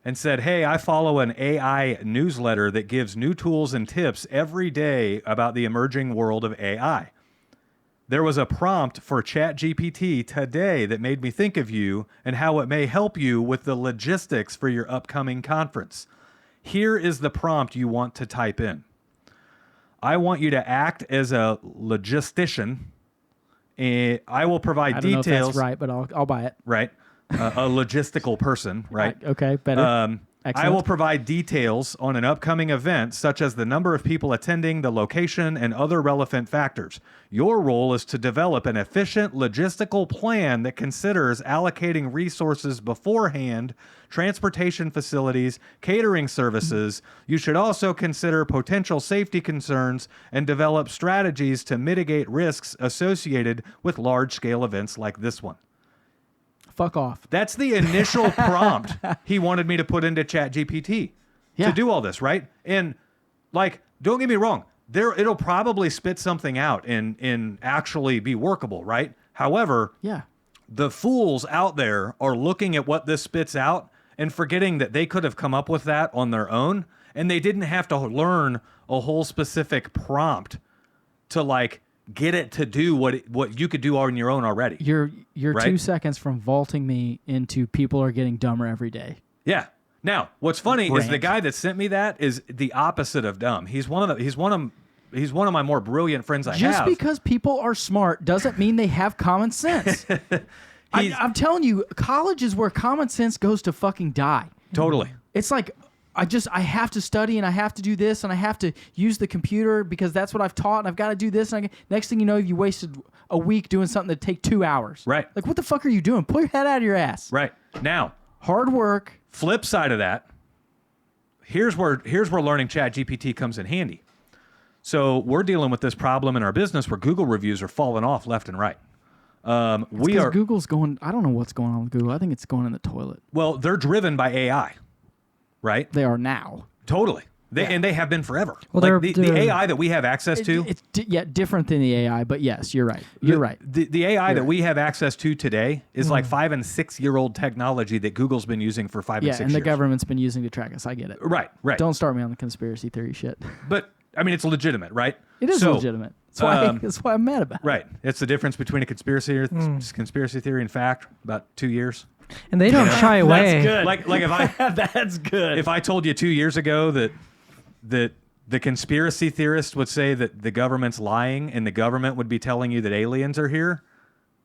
and said, hey, I follow an AI newsletter that gives new tools and tips every day about the emerging world of AI. There was a prompt for ChatGPT today that made me think of you and how it may help you with the logistics for your upcoming conference. Here is the prompt you want to type in. I want you to act as a logistician, and I will provide I don't know if details. that's right, but I'll buy it. Right. A logistical person, right? Okay, better. I Excellent. will provide details on an upcoming event, such as the number of people attending, the location, and other relevant factors. Your role is to develop an efficient logistical plan that considers allocating resources beforehand, transportation facilities, catering services. You should also consider potential safety concerns and develop strategies to mitigate risks associated with large-scale events like this one. Fuck off. That's the initial prompt he wanted me to put into ChatGPT Yeah. to do all this, right? And like, don't get me wrong, it'll probably spit something out and actually be workable, right? However, Yeah. the fools out there are looking at what this spits out and forgetting that they could have come up with that on their own, and they didn't have to learn a whole specific prompt to like get it to do what you could do on your own already. You're Right? 2 seconds from vaulting me into people are getting dumber every day. Yeah. Now, what's funny is the Rant. guy that sent me that is the opposite of dumb. He's one of he's one of my more brilliant friends I Just have. because people are smart doesn't mean they have common sense. I'm telling you, college is where common sense goes to fucking die. Totally. It's like I have to study and I have to do this and I have to use the computer because that's what I've taught and I've got to do this. And next thing you know, you wasted a week doing something that take 2 hours. Right. Like, what the fuck are you doing? Pull your head out of your ass. Right. Now, Hard work. flip side of that, here's where learning ChatGPT comes in handy. So we're dealing with this problem in our business where Google reviews are falling off left and right. Google's going. I don't know what's going on with Google. I think it's going in the toilet. Well, they're driven by AI, right? They are now. Totally. And they have been forever. Well, like the AI that we have access to. It's different than the AI, but yes, you're right. You're right. The AI that we have access to today is like 5 and 6 year old technology that Google's been using for 5 and 6 years. And the government's been using to track us. I get it. Right. Don't start me on the conspiracy theory shit. But I mean, it's legitimate, right? It is legitimate. That's why I'm mad about it. Right. It's the difference between a conspiracy theory and fact. About 2 years. And they don't shy away. That's good. Like if I That's good. if I told you 2 years ago that the conspiracy theorist would say that the government's lying and the government would be telling you that aliens are here,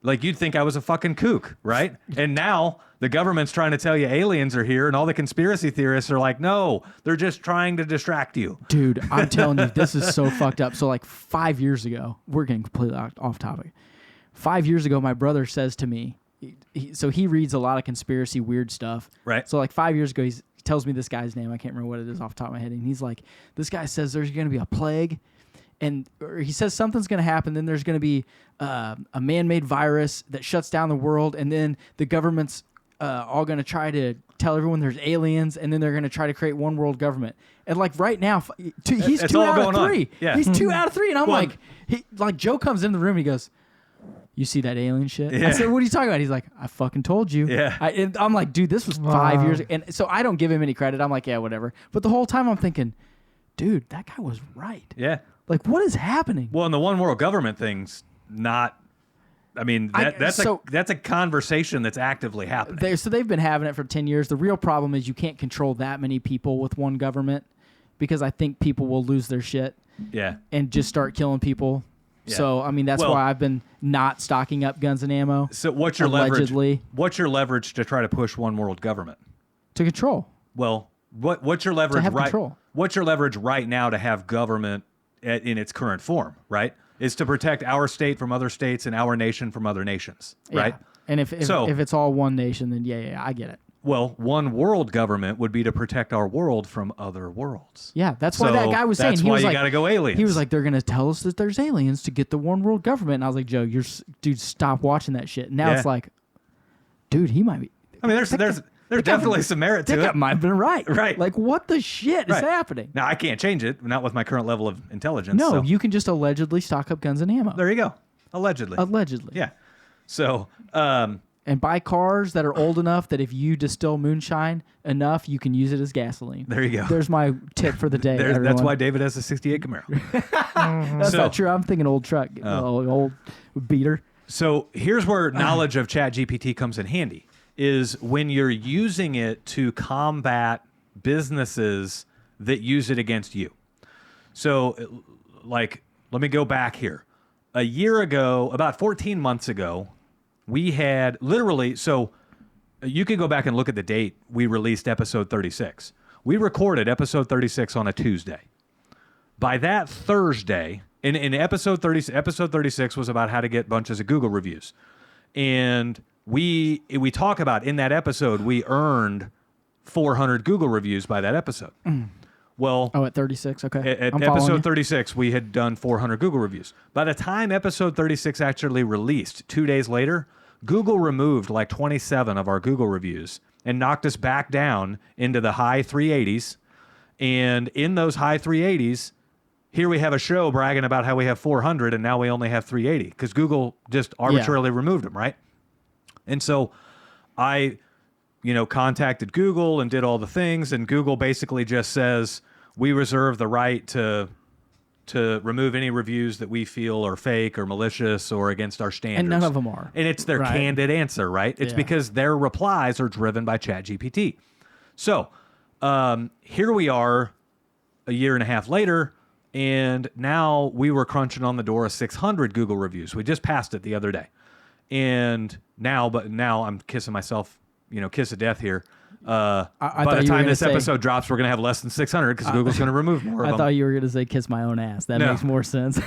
like you'd think I was a fucking kook, right? And now the government's trying to tell you aliens are here and all the conspiracy theorists are like, no, they're just trying to distract you. Dude, I'm telling you, this is so fucked up. So like 5 years ago, we're getting completely off topic. 5 years ago, my brother says to me, so he reads a lot of conspiracy weird stuff. Right. So like 5 years ago, he tells me this guy's name. I can't remember what it is off the top of my head. And he's like, this guy says there's going to be a plague. Or he says something's going to happen. Then there's going to be a man-made virus that shuts down the world. And then the government's all going to try to tell everyone there's aliens. And then they're going to try to create one world government. And like right now, he's It's 2 all out going of on. 3. Yeah. He's 2 out of 3. And I'm Well, like Joe comes in the room and he goes, you see that alien shit? Yeah. I said, what are you talking about? He's like, I fucking told you. Yeah. And I'm like, dude, this was 5 years. And so I don't give him any credit. I'm like, yeah, whatever. But the whole time I'm thinking, dude, that guy was right. Yeah. Like, what is happening? Well, and the one world government thing's not. I mean, that's a conversation that's actively happening. So they've been having it for 10 years. The real problem is you can't control that many people with one government because I think people will lose their shit Yeah. and just start killing people. Yeah. So, I mean, that's Well, why I've been not stocking up guns and ammo. So what's your allegedly. leverage? What's your leverage to try to push one world government? To control. Well, what's your leverage have control. What's your leverage right now to have government in its current form, right? Is to protect our state from other states and our nation from other nations, right? Yeah. And if it's all one nation, then yeah, I get it. Well, one world government would be to protect our world from other worlds. Yeah, that's why that guy was saying. That's He why was you like, got to go aliens. He was like, they're going to tell us that there's aliens to get the one world government. And I was like, Joe, dude, stop watching that shit. Now it's like, dude, he might be. I mean, there's definitely some merit to That guy it. might have been right. Right. Like, what the shit is Right. happening? Now, I can't change it, not with my current level of intelligence. No, so. you can just allegedly stock up guns and ammo. There you go. Allegedly. Allegedly. Yeah. So, And buy cars that are old enough that if you distill moonshine enough, you can use it as gasoline. there you go. There's my tip for the day. That's everyone. why David has a 68 Camaro. That's So- not true. I'm thinking old truck, old beater. So here's where knowledge of ChatGPT comes in handy, is when you're using it to combat businesses that use it against you. So, like, let me go back here. A year ago, about 14 months ago, we had literally, so you can go back and look at the date we released episode 36. We recorded episode 36 on a Tuesday. By that Thursday, in episode 36 was about how to get bunches of Google reviews. And we talk about in that episode, we earned 400 Google reviews by that episode. Well, Oh, at 36? Okay. at I'm following episode you. 36, we had done 400 Google reviews. By the time episode 36 actually released, 2 days later, Google removed like 27 of our Google reviews and knocked us back down into the high 380s. And in those high 380s, here we have a show bragging about how we have 400 and now we only have 380 because Google just arbitrarily removed them, right? And so I, contacted Google and did all the things, and Google basically just says, we reserve the right to remove any reviews that we feel are fake or malicious or against our standards. And none of them are. And it's their Right. candid answer, right? It's Yeah. because their replies are driven by ChatGPT. So here we are a year and a half later. And now we were crunching on the door of 600 Google reviews. We just passed it the other day. And now I'm kissing myself, kiss of death here. I By the time this episode drops, we're going to have less than 600 because Google's going to remove more of them. I thought you were going to say kiss my own ass. That makes more sense.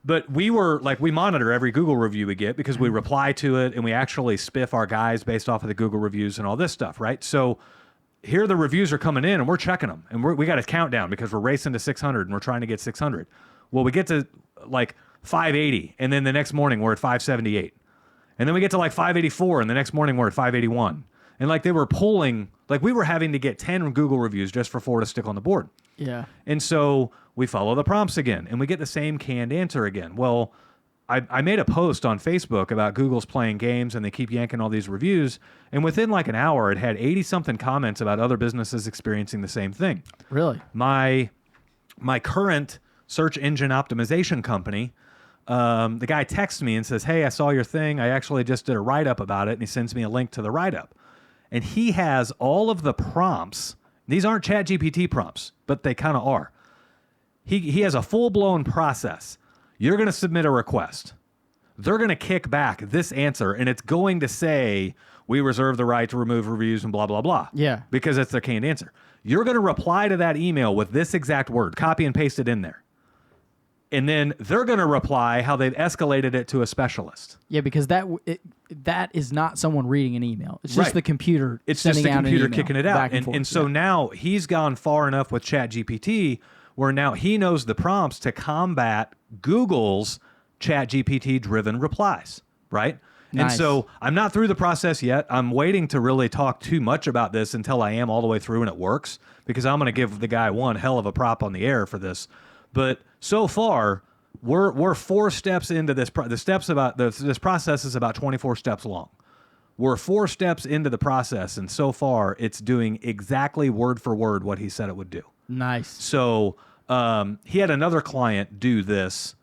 But we were like, we monitor every Google review we get because we reply to it and we actually spiff our guys based off of the Google reviews and all this stuff, right? So here the reviews are coming in and we're checking them and we got a countdown because we're racing to 600 and we're trying to get 600. Well, we get to like 580 and then the next morning we're at 578. And then we get to like 584 and the next morning we're at 581. And like they were pulling, like we were having to get 10 Google reviews just for 4 to stick on the board. Yeah. And so we follow the prompts again and we get the same canned answer again. Well, I made a post on Facebook about Google's playing games and they keep yanking all these reviews. And within like an hour, it had 80 something comments about other businesses experiencing the same thing. Really? My current search engine optimization company, the guy texts me and says, hey, I saw your thing. I actually just did a write-up about it. And he sends me a link to the write-up. And he has all of the prompts. These aren't ChatGPT prompts, but they kind of are. He has a full-blown process. You're going to submit a request. They're going to kick back this answer, and it's going to say, we reserve the right to remove reviews and blah, blah, blah. Yeah. Because it's their canned answer. You're going to reply to that email with this exact word, copy and paste it in there. And then they're going to reply how they've escalated it to a specialist. Yeah, because that is not someone reading an email. It's just the computer. It's just the computer kicking it out. And so now he's gone far enough with ChatGPT where now he knows the prompts to combat Google's ChatGPT driven replies, right? Nice. And so I'm not through the process yet. I'm waiting to really talk too much about this until I am all the way through and it works, because I'm going to give the guy one hell of a prop on the air for this. But so far, we're 4 steps into this. This process is about 24 steps long. We're 4 steps into the process, and so far, it's doing exactly word for word what he said it would do. Nice. So he had another client do this,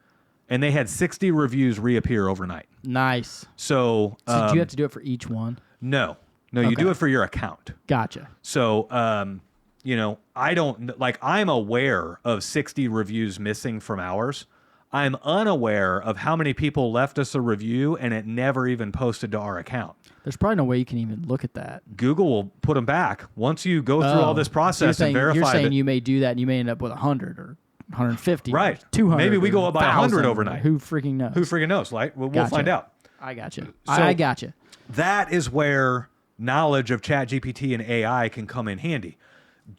and they had 60 reviews reappear overnight. Nice. So do you have to do it for each one? No, you do it for your account. Gotcha. So I don't like. I'm aware of 60 reviews missing from ours. I'm unaware of how many people left us a review and it never even posted to our account. There's probably no way you can even look at that. Google will put them back once you go through all this process and verify. You're saying you may do that and you may end up with 100 or 150, right? 200. Maybe we go up by 100 overnight. Who freaking knows? Who freaking knows? Like we'll find out. I gotcha. So I gotcha. That is where knowledge of ChatGPT and AI can come in handy.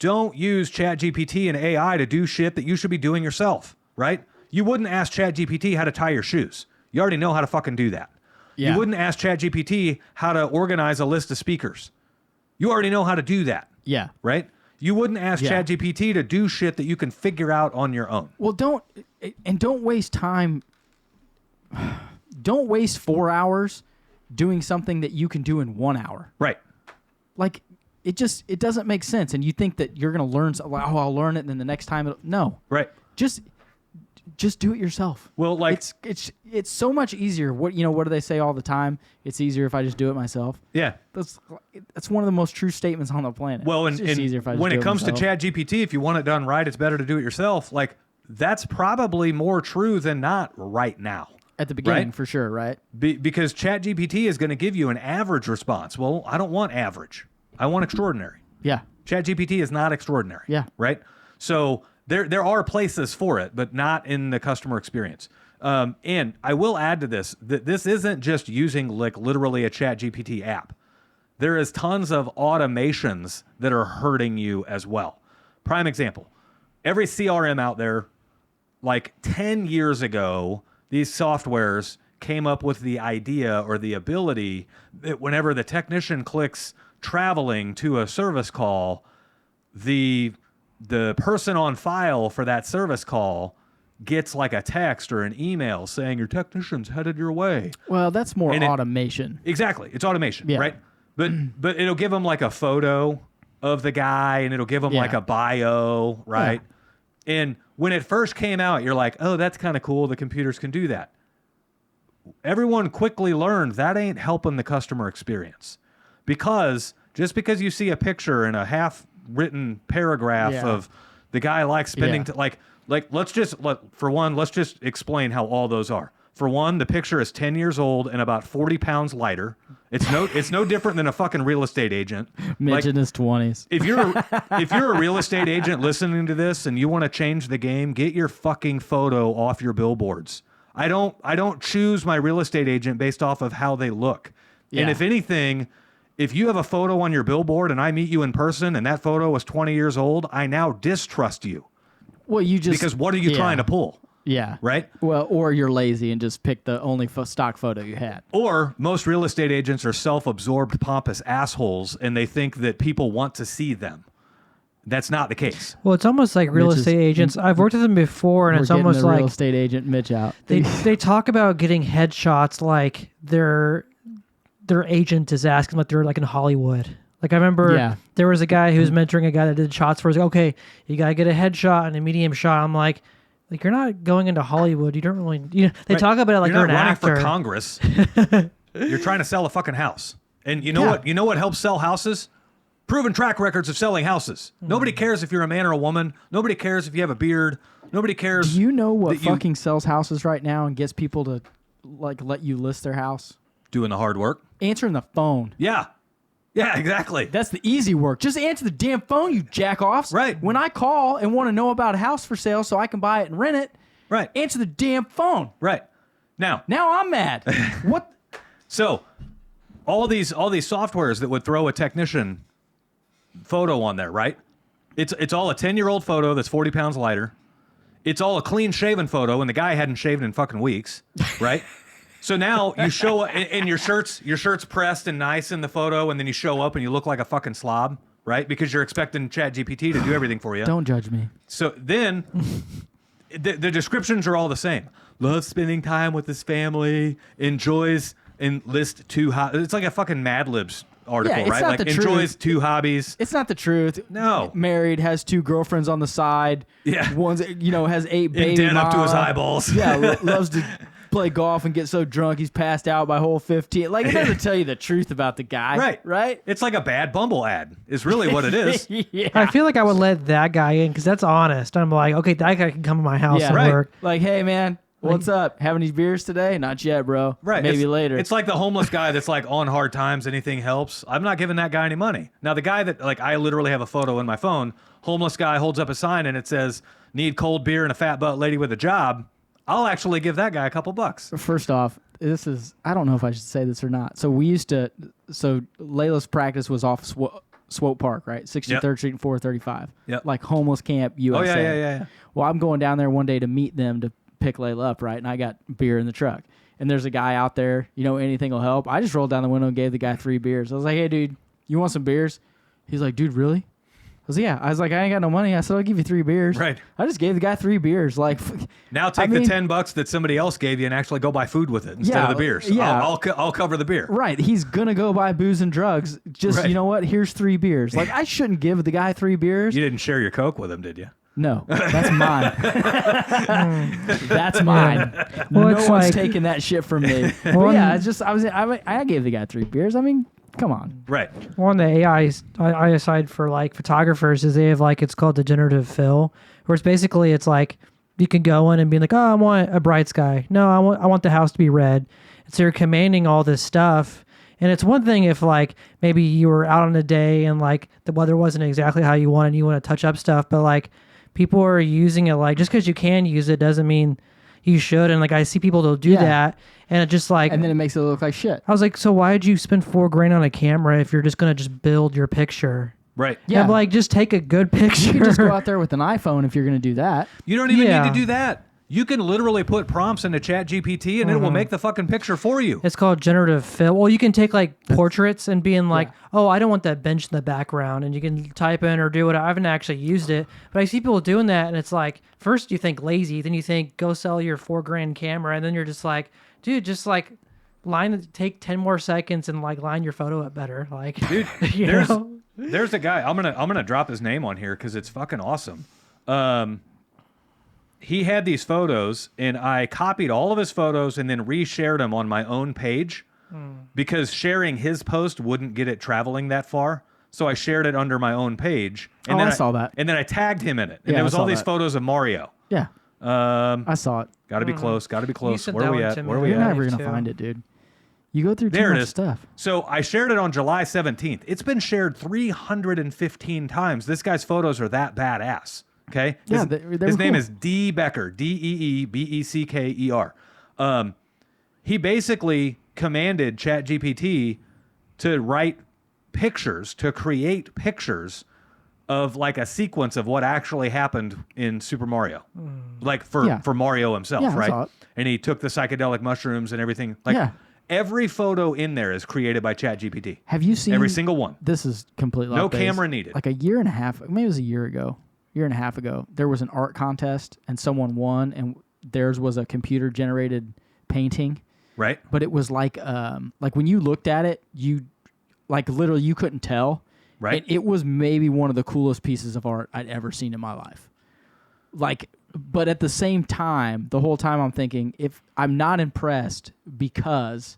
Don't use ChatGPT and AI to do shit that you should be doing yourself, right? You wouldn't ask ChatGPT how to tie your shoes. You already know how to fucking do that. Yeah. You wouldn't ask ChatGPT how to organize a list of speakers. You already know how to do that. Yeah. Right? You wouldn't ask ChatGPT to do shit that you can figure out on your own. Well, don't waste time. Don't waste 4 hours doing something that you can do in 1 hour. Right. Like, it doesn't make sense. And you think that you're going to learn, I'll learn it, and then the next time, no. Right. Just do it yourself. Well, like it's so much easier. What do they say all the time? It's easier if I just do it myself. Yeah. That's one of the most true statements on the planet. Well, it's just easier if I just when do it comes myself. to ChatGPT, if you want it done right, it's better to do it yourself. Like that's probably more true than not right now. At the beginning, right? For sure, right? Because ChatGPT is going to give you an average response. Well, I don't want average. I want extraordinary. Yeah. ChatGPT is not extraordinary. Yeah. Right? So there are places for it, but not in the customer experience. And I will add to this that this isn't just using like literally a ChatGPT app. There is tons of automations that are hurting you as well. Prime example, every CRM out there, like 10 years ago, these softwares came up with the idea or the ability that whenever the technician clicks traveling to a service call, the person on file for that service call gets like a text or an email saying your technician's headed your way. Well, that's more automation. Exactly. It's automation, right? But it'll give them like a photo of the guy and it'll give them like a bio, right? Yeah. And when it first came out, you're like, oh, that's kind of cool. The computers can do that. Everyone quickly learned that ain't helping the customer experience. Because just because you see a picture and a half-written paragraph of The guy likes spending let's just explain how all those are. For one, the picture is 10 years old and about 40 pounds lighter. It's no different than a fucking real estate agent. Mitch in his 20s. If you're a real estate agent listening to this and you want to change the game, get your fucking photo off your billboards. I don't choose my real estate agent based off of how they look. Yeah. And if anything, if you have a photo on your billboard and I meet you in person and that photo was 20 years old, I now distrust you. Well, because what are you trying to pull? Yeah. Right? Well, or you're lazy and just pick the only stock photo you had. Or most real estate agents are self-absorbed, pompous assholes, and they think that people want to see them. That's not the case. Well, it's almost like real estate agents. I've worked with them before, and it's almost the like real estate agent Mitch out. They talk about getting headshots like their agent is asking, like they're like in Hollywood. Like I remember there was a guy who was mentoring a guy that did shots for us. Like, okay, you gotta get a headshot and a medium shot. I'm like you're not going into Hollywood. You don't really. They talk about it like you're an not actor. running for Congress. You're trying to sell a fucking house, and you know what? You know what helps sell houses? Proven track records of selling houses. Nobody cares if you're a man or a woman. Nobody cares if you have a beard. Nobody cares. Do you know what fucking sells houses right now and gets people to let you list their house? Doing the hard work. Answering the phone. Yeah. Yeah, exactly. That's the easy work. Just answer the damn phone, you jack-offs. Right. When I call and want to know about a house for sale so I can buy it and rent it, right. Answer the damn phone. Right. Now I'm mad. What? So, all these softwares that would throw a technician photo on there, right? It's all a 10-year-old photo that's 40 pounds lighter. It's all a clean-shaven photo, and the guy hadn't shaven in fucking weeks, right? So now you show up, and your shirt's pressed and nice in the photo, and then you show up and you look like a fucking slob, right? Because you're expecting ChatGPT to do everything for you. Don't judge me. So then the descriptions are all the same. Loves spending time with his family, enjoys and list two it's like a fucking Mad Libs article, it's right? not Like the enjoys truth. two hobbies. It's not the truth. No. Married, has 2 girlfriends on the side. Yeah. One's has 8 baby In debt up to his mama. eyeballs. Yeah, loves to play golf and get so drunk he's passed out by hole 15. Like, it doesn't tell you the truth about the guy. Right. Right? It's like a bad Bumble ad is really what it is. Yeah. I feel like I would let that guy in because that's honest. I'm like, okay, that guy can come to my house and right. work. Like, hey, man, what's up? Having these beers today? Not yet, bro. Right. Maybe later. It's like the homeless guy that's like on hard times, anything helps. I'm not giving that guy any money. Now, the guy that, like, I literally have a photo in my phone, homeless guy holds up a sign and it says, need cold beer and a fat butt lady with a job. I'll actually give that guy a couple bucks. First off, I don't know if I should say this or not. So Layla's practice was off Swope Park, right? 63rd Street and 435. Yep. Like homeless camp USA. Oh, yeah. Well, I'm going down there one day to meet them to pick Layla up, right? And I got beer in the truck. And there's a guy out there, anything will help. I just rolled down the window and gave the guy 3 beers. I was like, hey, dude, you want some beers? He's like, dude, really? I was like, yeah. I was like, I ain't got no money. I said, I'll give you 3 beers. Right. I just gave the guy 3 beers. Like, now take the $10 that somebody else gave you and actually go buy food with it instead of the beers. Yeah. I'll cover the beer. Right. He's going to go buy booze and drugs. Just, Right. you know what? Here's 3 beers. Like, I shouldn't give the guy 3 beers. You didn't share your Coke with him, did you? No, that's mine. That's mine. Well, no it's one's like- taking that shit from me. But Well, yeah, it's just I gave the guy 3 beers. I mean, come on. Right. One of the AI side for like photographers is they have like it's called degenerative fill, where it's like you can go in and be like, oh, I want a bright sky. No, I want the house to be red. And so you're commanding all this stuff. And it's one thing if like maybe you were out on a day and like the weather wasn't exactly how you wanted, you want to touch up stuff, but like people are using it like just because you can use it doesn't mean you should. And like I see people that'll do that, and it just like, And then it makes it look like shit. I was like, so why did you spend $4,000 on a camera if you're just gonna just build your picture? Right. Yeah. And like just take a good picture. You can just go out there with an iPhone if you're going to do that. You don't even Yeah. need to do that. You can literally put prompts into ChatGPT and it will make the fucking picture for you. It's called generative fill. Well, you can take like portraits and being like, oh, I don't want that bench in the background. And you can type in or do it. I haven't actually used it, but I see people doing that. And it's like, first you think lazy, then you think go sell your $4,000 camera. And then you're just like, dude, just like take 10 more seconds and like line your photo up better. Like, Dude, there's a guy, I'm gonna drop his name on here because it's fucking awesome. He had these photos, and I copied all of his photos and then reshared them on my own page because sharing his post wouldn't get it traveling that far. So I shared it under my own page. And I saw that. And then I tagged him in it. And Yeah, there was I all saw these that. photos of Mario. Yeah, I saw it. Got to be close. Got to be close. sent Where that are we one at? to me. Where are we You're Yeah, at? never me gonna too. find it, dude. You go through too There it much is. stuff. So I shared it on July 17th. It's been shared 315 times. This guy's photos are that badass. Okay? Yeah, His, they his were name cool. is D. Becker. Deebecker. He basically commanded ChatGPT to write pictures, to create pictures of like a sequence of what actually happened in Super Mario. Like for Mario himself, Yeah, I right? saw it. And he took the psychedelic mushrooms and everything. Like Yeah. every photo in there is created by ChatGPT. Have you seen Every single one. This is completely No off base. camera needed. Like a year and a half, maybe it was a year and a half ago, there was an art contest and someone won, and theirs was a computer generated painting. Right? But it was like when you looked at it, you like literally you couldn't tell. Right. And it was maybe one of the coolest pieces of art I'd ever seen in my life. Like, but at the same time, the whole time I'm thinking, if I'm not impressed because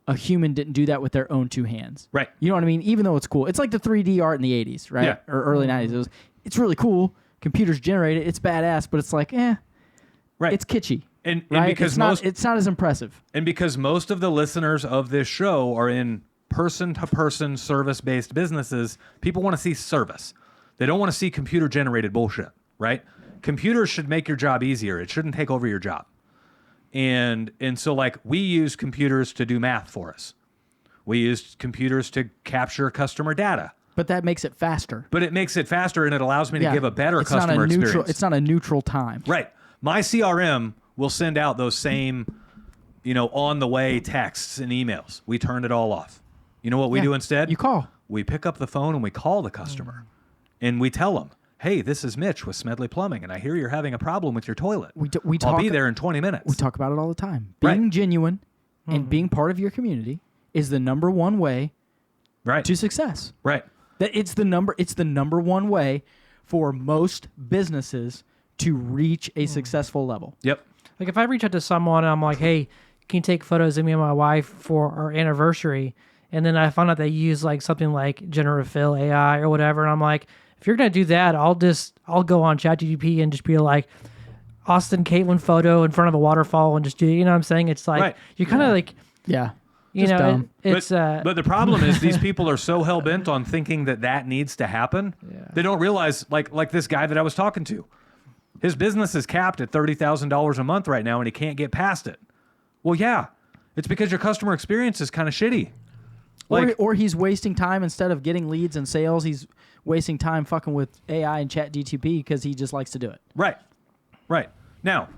a human didn't do that with their own two hands. Right. You know what I mean? Even though it's cool. It's like the 3D art in the 80s, right? Yeah. Or early 90s. It's really cool. Computers generate it. It's badass, but it's like, Right. it's kitschy. And Right? because it's not as impressive. And because most of the listeners of this show are in person-to-person service-based businesses, people want to see service. They don't want to see computer-generated bullshit, right? Computers should make your job easier. It shouldn't take over your job. And so, like, we use computers to do math for us. We use computers to capture customer data. But that makes it faster. But it makes it faster, and it allows me to Yeah. give a better It's not customer a neutral, experience. It's not a neutral time. Right. My CRM will send out those same, on the way texts and emails. We turned it all off. You know what we Yeah. do instead? You call. We pick up the phone and we call the customer. And we tell them, hey, this is Mitch with Smedley Plumbing, and I hear you're having a problem with your toilet. We I'll talk, be there in 20 minutes. We talk about it all the time. Right. Being genuine and being part of your community is the number one way Right. to success. Right. That it's the number one way for most businesses to reach a successful level. Yep. Like if I reach out to someone and I'm like, hey, can you take photos of me and my wife for our anniversary? And then I find out they use like something like generative fill AI or whatever. And I'm like, if you're going to do that, I'll go on ChatGPT and just be like, Austin Caitlin photo in front of a waterfall and just do, you know what I'm saying? It's like, Right. you're kind of like, Yeah. you Just know, dumb. it's, but the problem is these people are so hell bent on thinking that needs to happen. Yeah. They don't realize, like this guy that I was talking to, his business is capped at $30,000 a month right now, and he can't get past it. Well, yeah, it's because your customer experience is kind of shitty. Like, or he's wasting time instead of getting leads and sales. He's wasting time fucking with AI and ChatGPT because he just likes to do it. right. Now,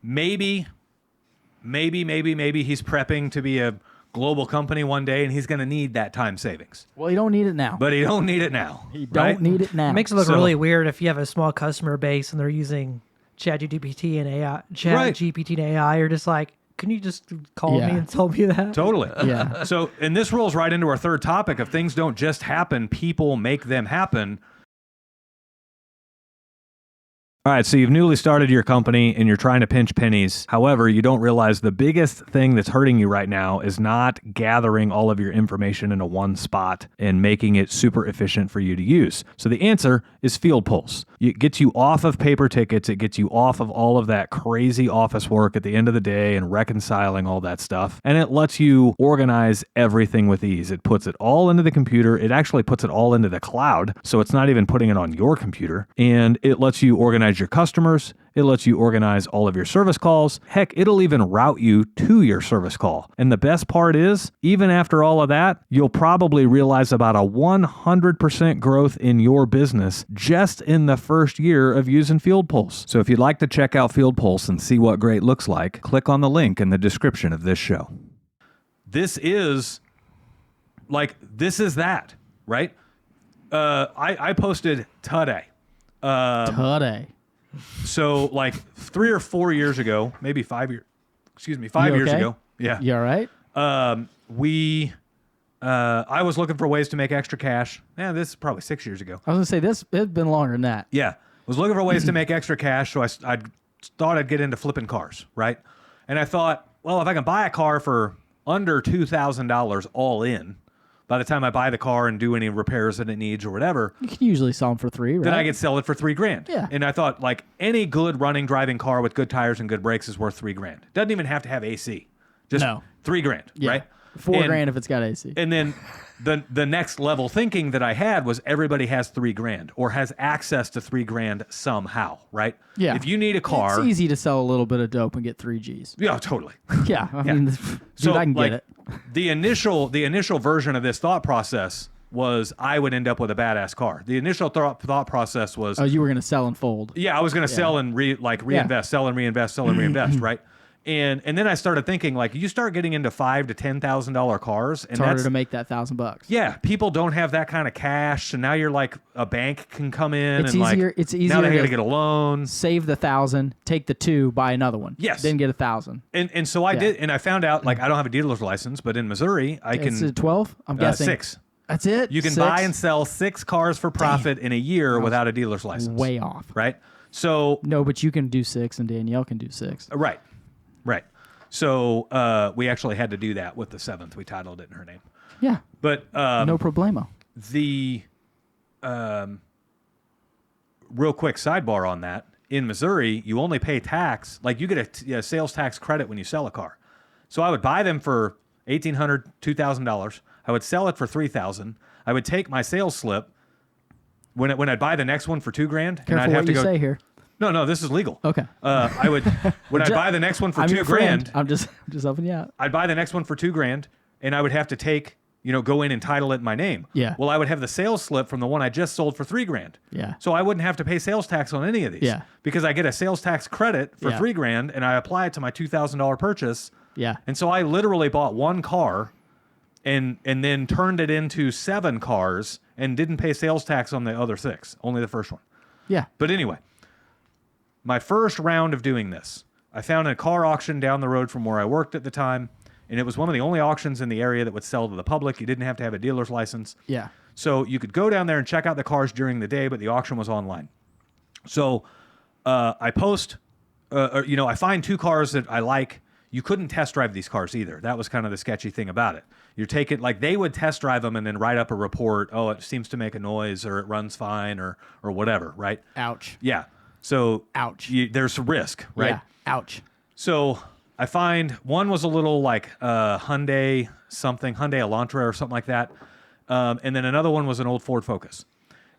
maybe he's prepping to be a global company one day, and he's going to need that time savings. Well, you don't need it now. But he don't need it now. You don't need it now. it makes it look So- really weird if you have a small customer base and they're using ChatGPT and AI, ChatGPT and AI, or just like, can you just call Yeah. me and tell me that? Totally. Yeah. So, and this rolls right into our third topic of things don't just happen, people make them happen. All right, so you've newly started your company and you're trying to pinch pennies. However, you don't realize the biggest thing that's hurting you right now is not gathering all of your information into one spot and making it super efficient for you to use. So the answer is Field Pulse. It gets you off of paper tickets. It gets you off of all of that crazy office work at the end of the day and reconciling all that stuff. And it lets you organize everything with ease. It puts it all into the computer. It actually puts it all into the cloud. So it's not even putting it on your computer. And it lets you organize your customers. It lets you organize all of your service calls. Heck, it'll even route you to your service call. And the best part is, even after all of that, you'll probably realize about a 100% growth in your business just in the first year of using Field Pulse. So if you'd like to check out Field Pulse and see what great looks like, click on the link in the description of this show. This is that, right? I posted today. Today. So like 3 or 4 years ago, maybe 5 years, 5 You years okay? ago. Yeah. You all right? I was looking for ways to make extra cash. Yeah, this is probably 6 years ago. I was going to say this. It's been longer than that. Yeah. Was looking for ways to make extra cash. So I thought I'd get into flipping cars. Right. And I thought, well, if I can buy a car for under $2,000 all in, by the time I buy the car and do any repairs that it needs or whatever, You can usually sell them for 3, right? then I could sell it for $3,000. Yeah. And I thought, like, any good running, driving car with good tires and good brakes is worth $3,000. Doesn't even have to have AC. Just No. $3,000, Yeah. right? $4,000 if it's got AC. And then the next level thinking that I had was everybody has $3,000 or has access to $3,000 somehow, right? Yeah. If you need a car, It's easy to sell a little bit of dope and get 3 Gs. yeah, totally. Yeah. I mean, dude, So I can like, get it. the initial version of this thought process was I would end up with a badass car. The initial thought process was, Oh, you were going to sell and fold. yeah, I was going to sell and reinvest, sell and reinvest, sell and reinvest, right? And then I started thinking, like, you start getting into $5,000 to $10,000 cars, and It's harder that's to make that $1,000. yeah, people don't have that kind of cash, so now you're like a bank can come in It's and easier- like it's now easier they got to- to get a loan. Save the 1,000, take the 2, buy another one. Yes. Then get 1,000. And so I did, and I found out, like, I don't have a dealer's license, but in Missouri I It's can 12. I'm guessing 6. That's it. You can 6? buy and sell 6 cars for profit in a year without a dealer's license. Way off. Right? So No, but you can do 6, and Danielle can do 6. right. So we actually had to do that with the 7th. We titled it in her name. Yeah. But No problemo. the real quick sidebar on that, in Missouri you only pay tax, like you get a sales tax credit when you sell a car. So I would buy them for $1,800, $2,000. I would sell it for $3,000. I would take my sales slip when I'd buy the next one for $2,000, and Careful I'd have what to you go. say here. No, this is legal. Okay. I would when I buy the next one for I'm your friend. $2,000. I'm just helping you out. I'd buy the next one for $2,000, and I would have to take, go in and title it in my name. Yeah. Well, I would have the sales slip from the one I just sold for $3,000. Yeah. So I wouldn't have to pay sales tax on any of these. Yeah. Because I get a sales tax credit for Yeah. $3,000, and I apply it to my $2,000 purchase. Yeah. And so I literally bought one car, and then turned it into 7 cars, and didn't pay sales tax on the other 6, only the first one. Yeah. But anyway, my first round of doing this, I found a car auction down the road from where I worked at the time, and it was one of the only auctions in the area that would sell to the public. You didn't have to have a dealer's license. Yeah. So you could go down there and check out the cars during the day, but the auction was online. So I post, I find 2 cars that I like. You couldn't test drive these cars either. That was kind of the sketchy thing about it. You're taking, like, they would test drive them and then write up a report. Oh, it seems to make a noise, or it runs fine, or whatever, right? Ouch. Yeah. So Ouch. there's a risk, right? Yeah. Ouch. So I find one was a little like Hyundai Elantra or something like that. And then another one was an old Ford Focus.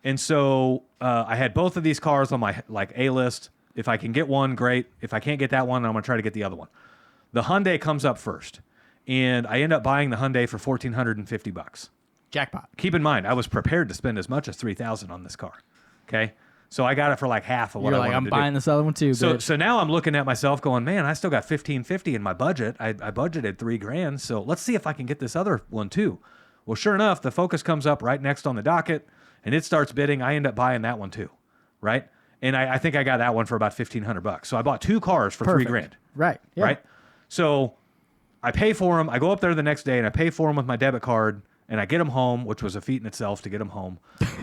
And so I had both of these cars on my like A list. If I can get one, great. If I can't get that one, I'm going to try to get the other one. The Hyundai comes up first. And I end up buying the Hyundai for $1,450. Jackpot. Keep in mind, I was prepared to spend as much as $3,000 on this car. Okay? So I got it for like half of what You're I like, wanted I'm to buying do. this other one too. So, bitch. so now I'm looking at myself going, man, I still got $1,550 in my budget. I budgeted $3,000. So let's see if I can get this other one too. Well, sure enough, the Focus comes up right next on the docket, and it starts bidding. I end up buying that one too, right? And I think I got that one for about $1,500. So I bought 2 cars for Perfect. $3,000. Right. Yeah. Right? So I pay for them. I go up there the next day and I pay for them with my debit card, and I get them home, which was a feat in itself to get them home.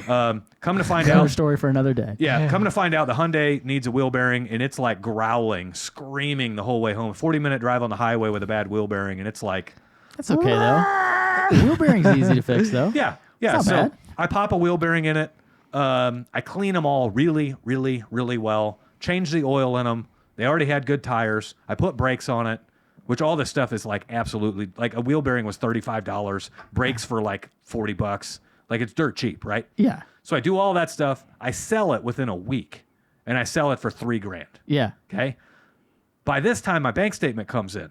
Come to find Another out, story for another day. yeah, come to find out, the Hyundai needs a wheel bearing, and it's like growling, screaming the whole way home. 40-minute drive on the highway with a bad wheel bearing, and it's like, That's okay though. Wheel bearing's easy to fix though. yeah. It's not So bad. I pop a wheel bearing in it. I clean them all really, really, really well. Change the oil in them. They already had good tires. I put brakes on it, which all this stuff is like absolutely, like a wheel bearing was $35, brakes for like $40. Like, it's dirt cheap, right? Yeah. So I do all that stuff. I sell it within a week, and I sell it for $3,000. Yeah. Okay. By this time, my bank statement comes in.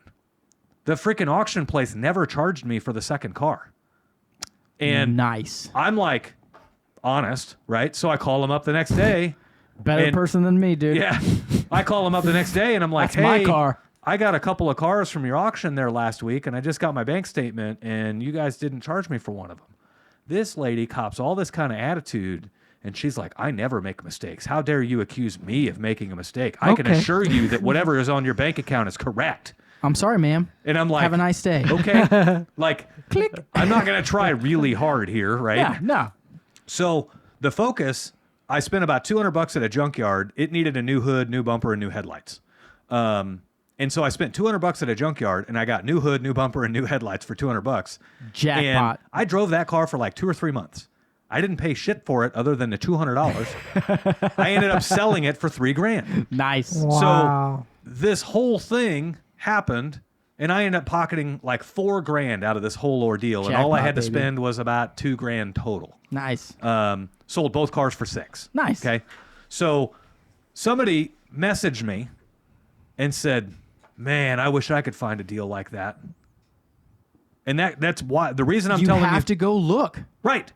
The freaking auction place never charged me for the second car. And nice. I'm like, honest, right? So I call him up the next day. Better and- person than me, dude. Yeah. I call him up the next day, and I'm like, That's my hey, car. I got a couple of cars from your auction there last week, and I just got my bank statement, and you guys didn't charge me for one of them. This lady cops all this kind of attitude, and she's like, I never make mistakes. How dare you accuse me of making a mistake? I can Okay. assure you that whatever is on your bank account is correct. I'm sorry, ma'am. And I'm like, Have a nice day. okay. Like, Click. I'm not going to try really hard here, right? Yeah. No. So the Focus, I spent about $200 at a junkyard. It needed a new hood, new bumper, and new headlights. And And so I spent $200 at a junkyard, and I got new hood, new bumper, and new headlights for $200. Jackpot. And I drove that car for like 2 or 3 months. I didn't pay shit for it other than the $200. I ended up selling it for $3,000. Nice. Wow. So this whole thing happened, and I ended up pocketing like $4,000 out of this whole ordeal, and all I Jackpot, had to baby. spend was about $2,000 total. Nice. Sold both cars for $6,000. Nice. Okay, so somebody messaged me and said, "Man, I wish I could find a deal like that." And that's why the reason I'm you telling you have to go look. right.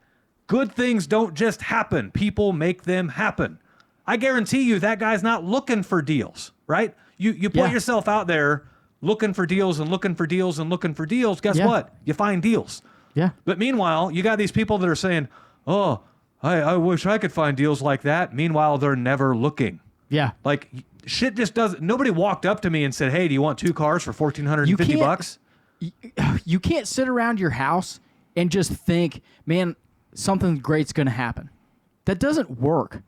Good things don't just happen. People make them happen. I guarantee you that guy's not looking for deals, right? You put Yeah. yourself out there looking for deals and looking for deals and looking for deals. Guess Yeah. what? You find deals. Yeah. But meanwhile, you got these people that are saying, "Oh, I wish I could find deals like that." Meanwhile, they're never looking. Yeah. Like shit just doesn't. Nobody walked up to me and said, "Hey, do you want 2 cars for $1,450?" You can't sit around your house and just think, man, something great's going to happen. That doesn't work.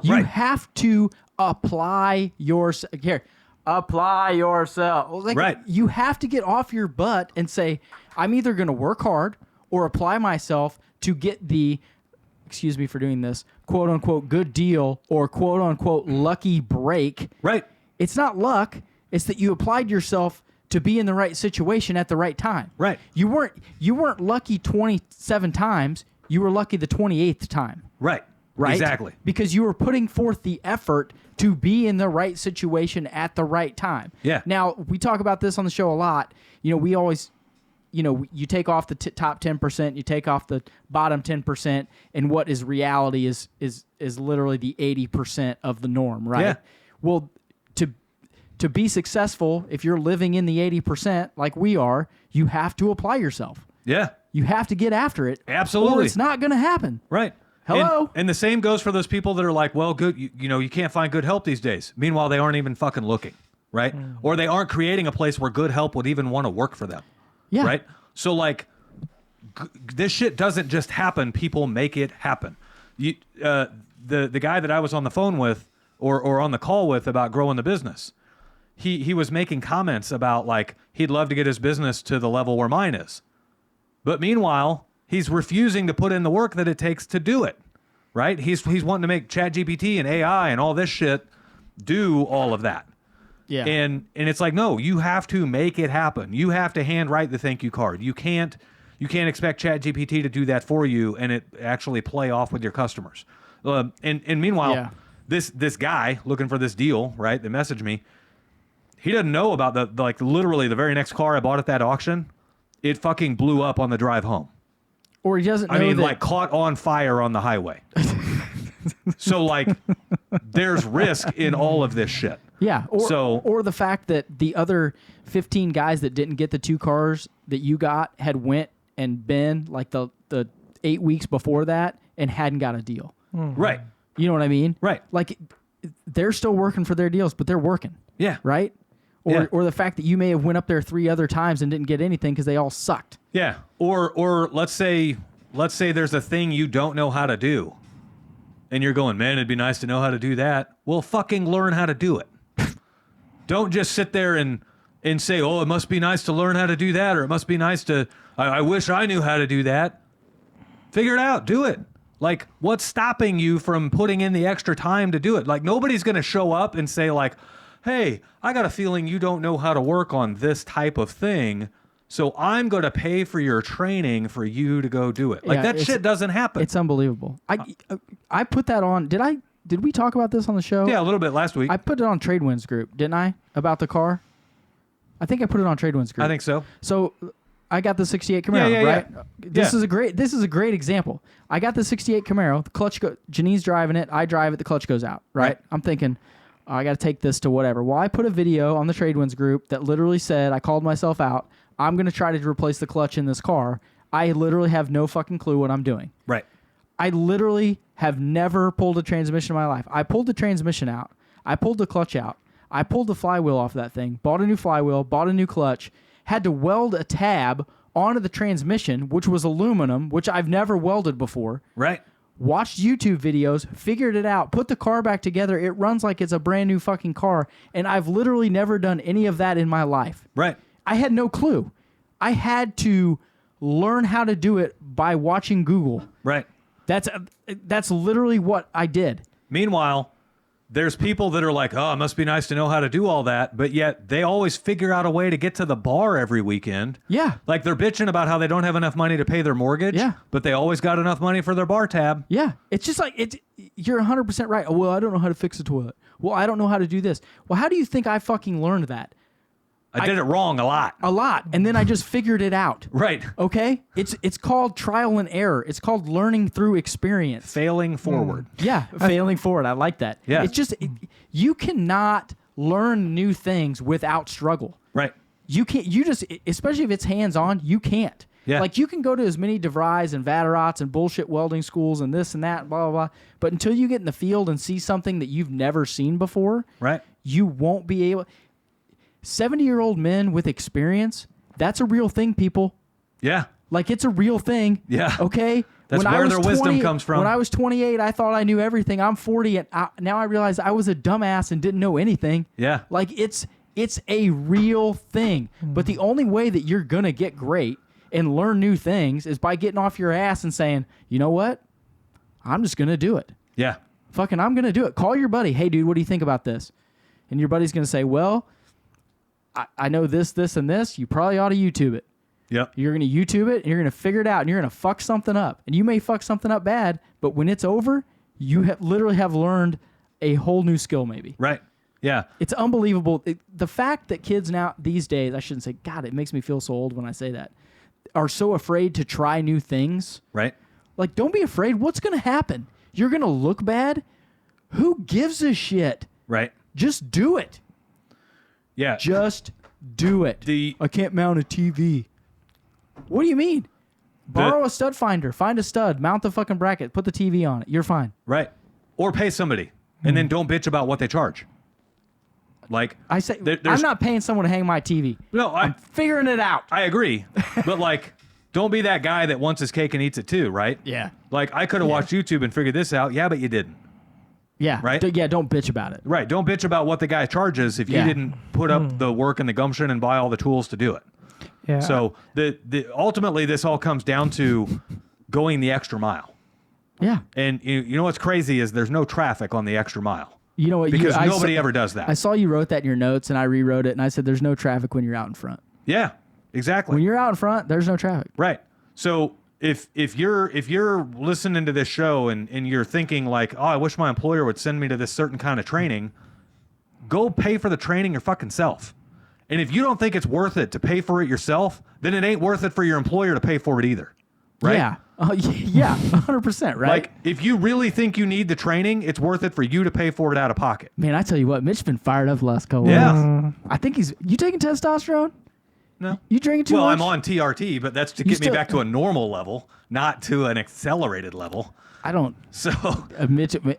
You Right. have to apply apply yourself. Like, Right. You have to get off your butt and say, I'm either going to work hard or apply myself to get the, excuse me for doing this, quote unquote good deal or quote unquote lucky break. Right. It's not luck. It's that you applied yourself to be in the right situation at the right time. Right. You weren't lucky 27 times. You were lucky the 28th time. Right. Right? Exactly. Because you were putting forth the effort to be in the right situation at the right time. Yeah. Now, we talk about this on the show a lot. We always, you take off the top 10%, you take off the bottom 10%, and what is reality is literally the 80% of the norm, right? Yeah. Well, to be successful, if you're living in the 80% like we are, you have to apply yourself. Yeah. You have to get after it. Absolutely. Or it's not going to happen. Right. Hello? And the same goes for those people that are like, well, good, you can't find good help these days. Meanwhile, they aren't even fucking looking, right? Or they aren't creating a place where good help would even want to work for them. Yeah. Right? So like this shit doesn't just happen, people make it happen. The guy that I was on the phone with or on the call with about growing the business, he was making comments about like he'd love to get his business to the level where mine is. But meanwhile, he's refusing to put in the work that it takes to do it, right? He's wanting to make ChatGPT and AI and all this shit do all of that. Yeah. And it's like, no, you have to make it happen. You have to handwrite the thank you card. You can't expect ChatGPT to do that for you and it actually play off with your customers. And meanwhile, Yeah. this guy looking for this deal, right, that messaged me, he doesn't know about the like literally the very next car I bought at that auction. It fucking blew up on the drive home. Or he doesn't know I mean, that, like caught on fire on the highway. So like, there's risk in all of this shit. yeah. So- Or the fact that the other 15 guys that didn't get the 2 cars that you got had went and been like the 8 weeks before that and hadn't got a deal. Right. You know what I mean? Right. Like they're still working for their deals, but they're working. Yeah. Right? Yeah. Or the fact that you may have went up there 3 other times and didn't get anything because they all sucked. Yeah. Or let's say there's a thing you don't know how to do. And you're going, man, it'd be nice to know how to do that. Well, fucking learn how to do it. Don't just sit there and say, oh, it must be nice to learn how to do that, or it must be nice to, I wish I knew how to do that. Figure it out. Do it. Like, what's stopping you from putting in the extra time to do it? Like, nobody's going to show up and say, like, hey, I got a feeling you don't know how to work on this type of thing, so I'm going to pay for your training for you to go do it. Like, Yeah, that it's- shit doesn't happen. It's unbelievable. I put that on. Did we talk about this on the show? Yeah, a little bit last week. I put it on Tradewinds group, didn't I? About the car? I think I put it on Tradewinds group. I think so. So I got the 68 Camaro, Yeah, right? yeah. This is a great example. I got the 68 Camaro, the clutch Janine's driving it, I drive it, the clutch goes out, right? Right. I'm thinking, oh, I got to take this to whatever. Well, I put a video on the Tradewinds group that literally said, I called myself out, I'm going to try to replace the clutch in this car. I literally have no fucking clue what I'm doing. Right. I literally have never pulled a transmission in my life. I pulled the transmission out. I pulled the clutch out. I pulled the flywheel off that thing, bought a new flywheel, bought a new clutch, had to weld a tab onto the transmission, which was aluminum, which I've never welded before. Right. watched YouTube videos, figured it out, put the car back together. It runs like it's a brand new fucking car. And I've literally never done any of that in my life. Right. I had no clue. I had to learn how to do it by watching Google. Right. That's literally what I did. Meanwhile, there's people that are like, oh, it must be nice to know how to do all that, but yet they always figure out a way to get to the bar every weekend. Yeah. Like they're bitching about how they don't have enough money to pay their mortgage, Yeah. but they always got enough money for their bar tab. Yeah. It's just like, you're 100% right. Oh, well, I don't know how to fix a toilet. Well, I don't know how to do this. Well, how do you think I fucking learned that? I did it wrong a lot. A lot. And then I just figured it out. Right. Okay? It's called trial and error. It's called learning through experience. Failing forward. Yeah, failing forward. I like that. Yeah. It's just you cannot learn new things without struggle. Right. You can't. You just, especially if it's hands on, you can't. Yeah. Like you can go to as many DeVries and Vaterats and bullshit welding schools and this and that, blah blah blah. But until you get in the field and see something that you've never seen before, Right. you won't be able. 70-year-old men with experience, that's a real thing, people. Yeah. Like, it's a real thing. Yeah. Okay? That's where their wisdom comes from. When I was 28, I thought I knew everything. I'm 40, and now I realize I was a dumbass and didn't know anything. Yeah. Like, it's a real thing. But the only way that you're going to get great and learn new things is by getting off your ass and saying, you know what? I'm just going to do it. Yeah. Fucking, I'm going to do it. Call your buddy. Hey, dude, what do you think about this? And your buddy's going to say, well, I know this, this, and this. You probably ought to YouTube it. Yep. You're going to YouTube it, and you're going to figure it out, and you're going to fuck something up. And you may fuck something up bad, but when it's over, you literally have learned a whole new skill maybe. Right. Yeah. It's unbelievable. The fact that kids now, these days, I shouldn't say, God, it makes me feel so old when I say that, are so afraid to try new things. Right. Like, don't be afraid. What's going to happen? You're going to look bad? Who gives a shit? Right. Just do it. Yeah. Just do it. I can't mount a TV. What do you mean? Borrow a stud finder. Find a stud. Mount the fucking bracket. Put the TV on it. You're fine. Right. Or pay somebody. And then don't bitch about what they charge. Like, I say, I'm not paying someone to hang my TV. No, I'm figuring it out. I agree. But, like, don't be that guy that wants his cake and eats it too, right? Yeah. Like, I could have watched YouTube and figured this out. Yeah, but you didn't. Yeah. Right? Yeah, don't bitch about it. Right. Don't bitch about what the guy charges if you didn't put up the work and the gumption and buy all the tools to do it. Yeah. So ultimately, this all comes down to going the extra mile. Yeah. And you know what's crazy is there's no traffic on the extra mile. You know what? Because nobody ever does that. I saw you wrote that in your notes, and I rewrote it, and I said there's no traffic when you're out in front. Yeah, exactly. When you're out in front, there's no traffic. Right. So if you're listening to this show and you're thinking like, oh, I wish my employer would send me to this certain kind of training, go pay for the training your fucking self. And if you don't think it's worth it to pay for it yourself, then it ain't worth it for your employer to pay for it either. Right? Yeah. Yeah, 100%, right? Like, if you really think you need the training, it's worth it for you to pay for it out of pocket. Man, I tell you what, Mitch's been fired up the last couple Yeah. weeks. I think you taking testosterone? No. You drinking too Well, much? I'm on TRT, but that's to get me still- back to a normal level, not to an accelerated level. I don't. So, Mitch, well,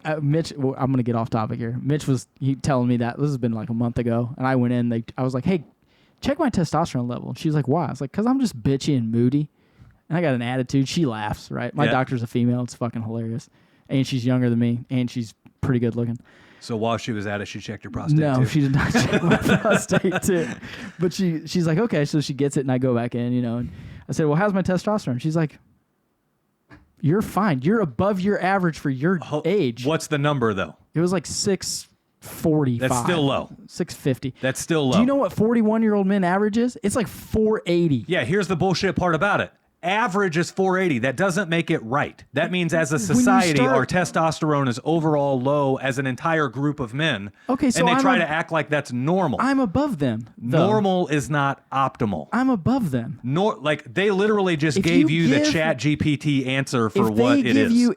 I'm going to get off topic here. Mitch was telling me that. This has been like a month ago. And I went in. I was like, hey, check my testosterone level. And she was like, why? I was like, because I'm just bitchy and moody. And I got an attitude. She laughs, right? My doctor's a female. It's fucking hilarious. And she's younger than me. And she's pretty good looking. so while she was at it, she checked your prostate No, too. she did not check my prostate too. But she's like, okay. So she gets it and I go back in, And I said, well, how's my testosterone? She's like, you're fine. You're above your average for your age. What's the number, though? It was like 645. That's still low. 650. That's still low. Do you know what 41-year-old men average is? It's like 480. Yeah, here's the bullshit part about it. Average is 480. That doesn't make it right. That means as a society, our testosterone is overall low as an entire group of men. Okay, so and they I'm try to act like that's normal. I'm above them. Though. Normal is not optimal. I'm above them. Like they literally just If gave you you the give- Chat GPT answer for If what they it give is. you,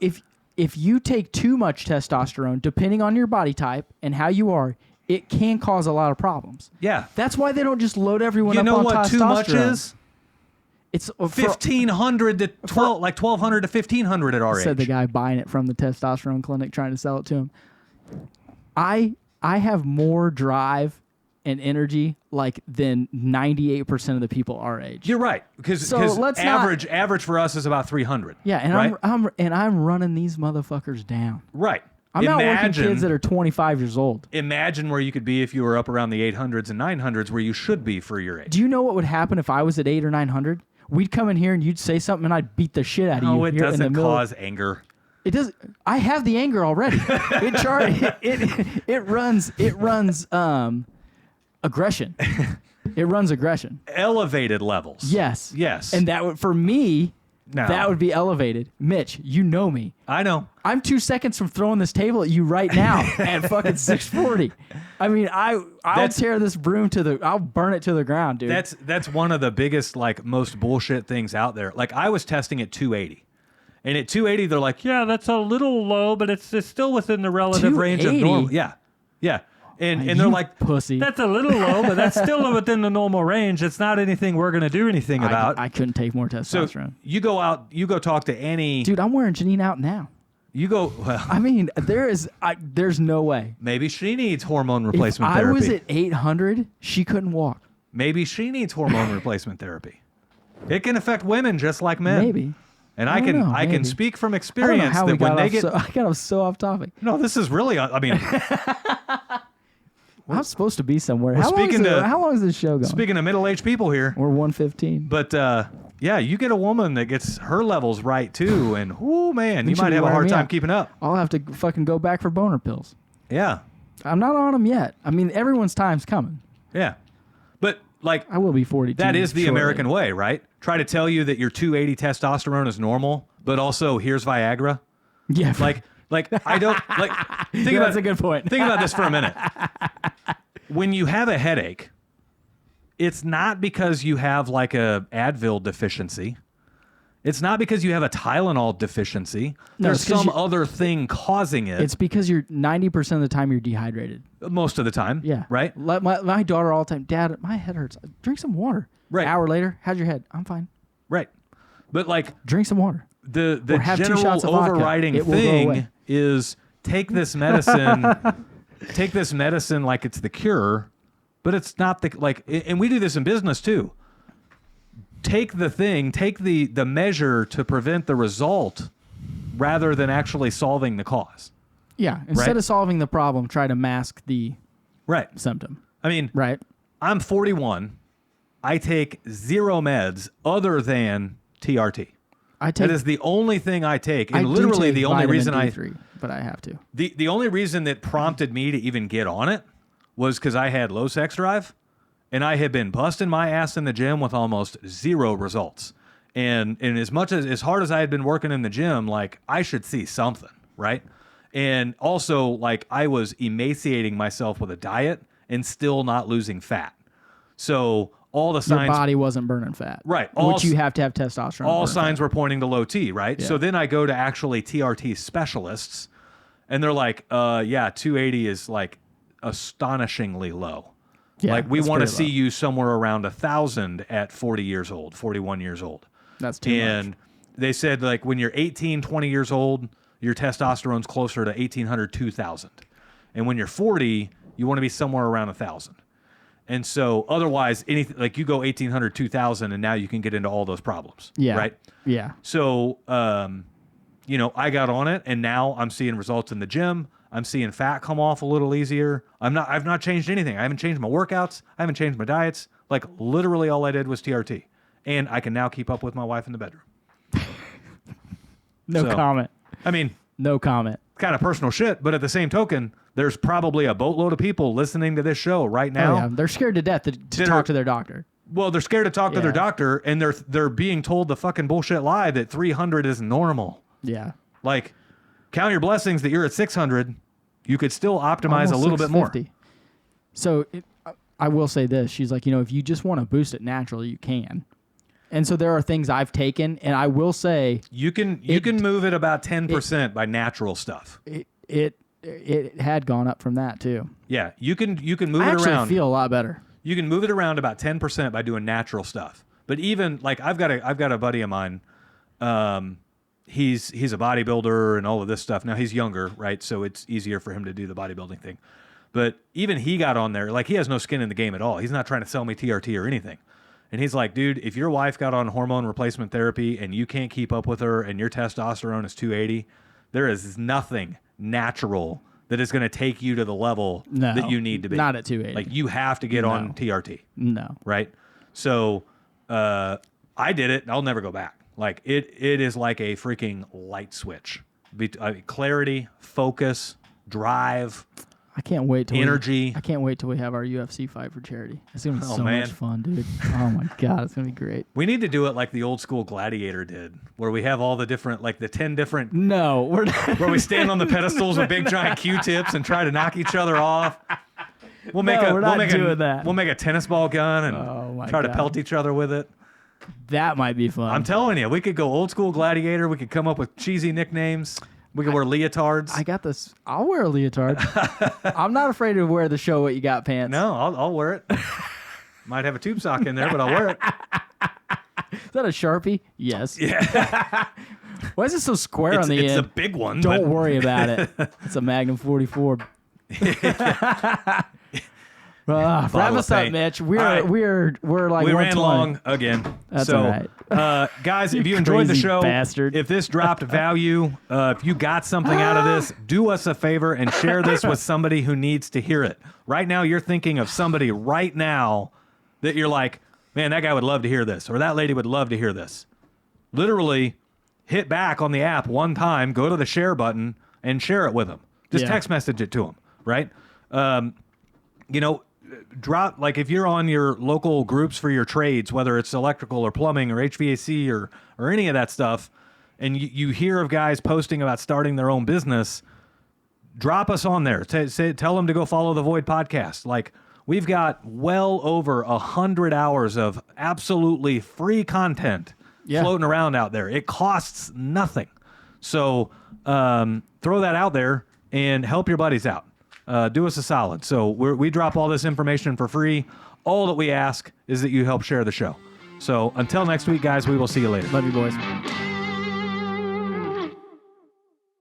if you take too much testosterone, depending on your body type and how you are, it can cause a lot of problems. Yeah. That's why they don't just load everyone You up know on what testosterone. too much is? It's 1,500 to 12, like 1,200 to 1,500 at our said the age. guy buying it from the testosterone clinic trying to sell it to him. I have more drive and energy like than 98% of the people our age. You're right, because So let's average for us is about 300. Yeah, and right? I'm running these motherfuckers down. Right. I'm not working kids that are 25 years old. Imagine where you could be if you were up around the 800s and 900s, where you should be for your age. Do you know what would happen if I was at 800 or 900? We'd come in here and you'd say something and I'd beat the shit out of you. No, it here in the doesn't middle. cause anger. It does. I have the anger already. It runs aggression. It runs aggression. Elevated levels. Yes. Yes. And that would, for me, No. that would be elevated. Mitch, you know me. I know. I'm 2 seconds from throwing this table at you right now at fucking 640. I mean, I'll tear this broom I'll burn it to the ground, dude. That's one of the biggest, like, most bullshit things out there. Like, I was testing at 280. And at 280, they're like, yeah, that's a little low, but it's still within the relative range of 280? normal. Yeah. Yeah. And they're you like, pussy. that's a little low, but that's still within the normal range. It's not anything we're going to do anything about. I couldn't take more So testosterone. you go out, you go talk to any. Dude, I'm wearing Janine out now. You go, well, I mean, there's no way. maybe she needs hormone If replacement I therapy. was at 800, she couldn't walk. Maybe she needs hormone replacement therapy. It can affect women just like men. Maybe. And I I don't know, can maybe. speak from I don't know experience how we that when got they off get I got so off topic. no, this is really I mean I'm supposed to be somewhere. We're How speaking long is this show going? speaking of middle-aged people here, We're 115. but yeah, you get a woman that gets her levels right too, and oh man, you should might be have a wearing hard me time out. keeping up. I'll have to fucking go back for boner pills. Yeah, I'm not on them yet. I mean, everyone's time's coming. yeah, but like I will be 42. that is the shortly. American way, right? Try to tell you that your 280 testosterone is normal, but also here's Viagra. Yeah. Like I don't like. Think Yeah, about that's a good point. Think about this for a minute. When you have a headache, it's not because you have like a Advil deficiency. It's not because you have a Tylenol deficiency. No, There's it's 'cause some other thing causing it. It's because you're 90% of the time you're dehydrated. Most of the time. Yeah. Right? My daughter all the time, Dad, my head hurts. Drink some water. Right. Hour later, how's your head? I'm fine. Right. But like Drink some water. the Or have 2 general shots of vodka. overriding It will go thing away. is take this medicine take this medicine like it's the cure, but it's not the like and we do this in business too. Take the measure to prevent the result rather than actually solving the cause. Yeah. Instead Right. of solving the problem, try to mask the Right. symptom. I mean, Right. I'm 41. I take 0 meds other than TRT. I take. That is the only thing I take, I and do literally take the only vitamin reason D3, but I have to. the only reason that prompted me to even get on it was because I had low sex drive, and I had been busting my ass in the gym with almost 0 results. And as much as hard as I had been working in the gym, like I should see something, right? And also, like I was emaciating myself with a diet and still not losing fat. So all the Your signs, body wasn't burning fat. Right. Which you have to have testosterone. all to burn signs were pointing to low T, right? Yeah. So then I go to actually TRT specialists, and they're like, yeah, 280 is like astonishingly low. Yeah, like we that's want to pretty see low. you somewhere around 1,000 at 40 years old, 41 years old. That's too And much. they said like when you're 18, 20 years old, your testosterone's closer to 1,800, 2,000. And when you're 40, you want to be somewhere around 1,000. And so otherwise, anything like you go 1,800, 2,000, and now you can get into all those problems. Yeah. Right. Yeah. So, you know, I got on it, and now I'm seeing results in the gym. I'm seeing fat come off a little easier. I've not changed anything. I haven't changed my workouts. I haven't changed my diets. Like literally all I did was TRT. And I can now keep up with my wife in the bedroom. No So, comment. I mean, No comment. kind of personal shit, but at the same token, there's probably a boatload of people listening to this show right Oh, now. yeah. They're scared to death to That talk are- to their doctor. Well, they're scared to talk to their Yeah. doctor, and they're being told the fucking bullshit lie that 300 is normal. Yeah. Like, count your blessings that you're at 600. You could still optimize Almost a little bit more. 650. So I will say this. She's like, if you just want to boost it naturally, you can. And so there are things I've taken, and I will say You can move it about 10% by natural stuff. it had gone up from that too. Yeah, you can move I it actually around. feel a lot better. You can move it around about 10% by doing natural stuff. But even like I've got a buddy of mine. He's a bodybuilder and all of this stuff. Now he's younger, right? So it's easier for him to do the bodybuilding thing. But even he got on there, like he has no skin in the game at all. He's not trying to sell me TRT or anything. And he's like, dude, if your wife got on hormone replacement therapy and you can't keep up with her and your testosterone is 280, there is nothing natural that is going to take you to the level that you need to be. Not at 280. Like you have to get on TRT. No. Right? So I did it. I'll never go back. Like it is like a freaking light switch. Clarity, focus, drive. I can't wait till energy. I can't wait till we have our UFC fight for charity. It's gonna be so man. much fun, dude. Oh my god, it's gonna be great. We need to do it like the old school Gladiator did, where we have all the different, like the 10 different. No, we're not. Where we stand on the pedestals with big giant Q-tips and try to knock each other off. We'll make we're not doing that. We'll make a tennis ball gun and try to pelt each other with it. That might be fun. I'm telling you, we could go old school Gladiator. We could come up with cheesy nicknames. We could wear leotards. I got this. I'll wear a leotard. I'm not afraid to wear the show what you got pants. No, I'll wear it. Might have a tube sock in there, but I'll wear it. Is that a Sharpie? Yes. Yeah. Why is it so square on the end? It's a big one. Don't worry about it. It's a Magnum 44. Wrap us up, Mitch. We're like we 120. ran long again. That's so, all right. Guys, if you enjoyed the crazy show, bastard. if this dropped value, if you got something out of this, do us a favor and share this with somebody who needs to hear it. Right now, you're thinking of somebody right now that you're like, man, that guy would love to hear this, or that lady would love to hear this. Literally, hit back on the app one time, go to the share button, and share it with them. Just text message it to them, right? Drop, like if you're on your local groups for your trades, whether it's electrical or plumbing or HVAC or any of that stuff, and you hear of guys posting about starting their own business, drop us on there. Tell them to go follow the Void podcast. Like we've got well over 100 hours of absolutely free content floating around out there. It costs nothing. So throw that out there and help your buddies out. Do us a solid. So we drop all this information for free. All that we ask is that you help share the show. So until next week, guys, we will see you later. Love you, boys.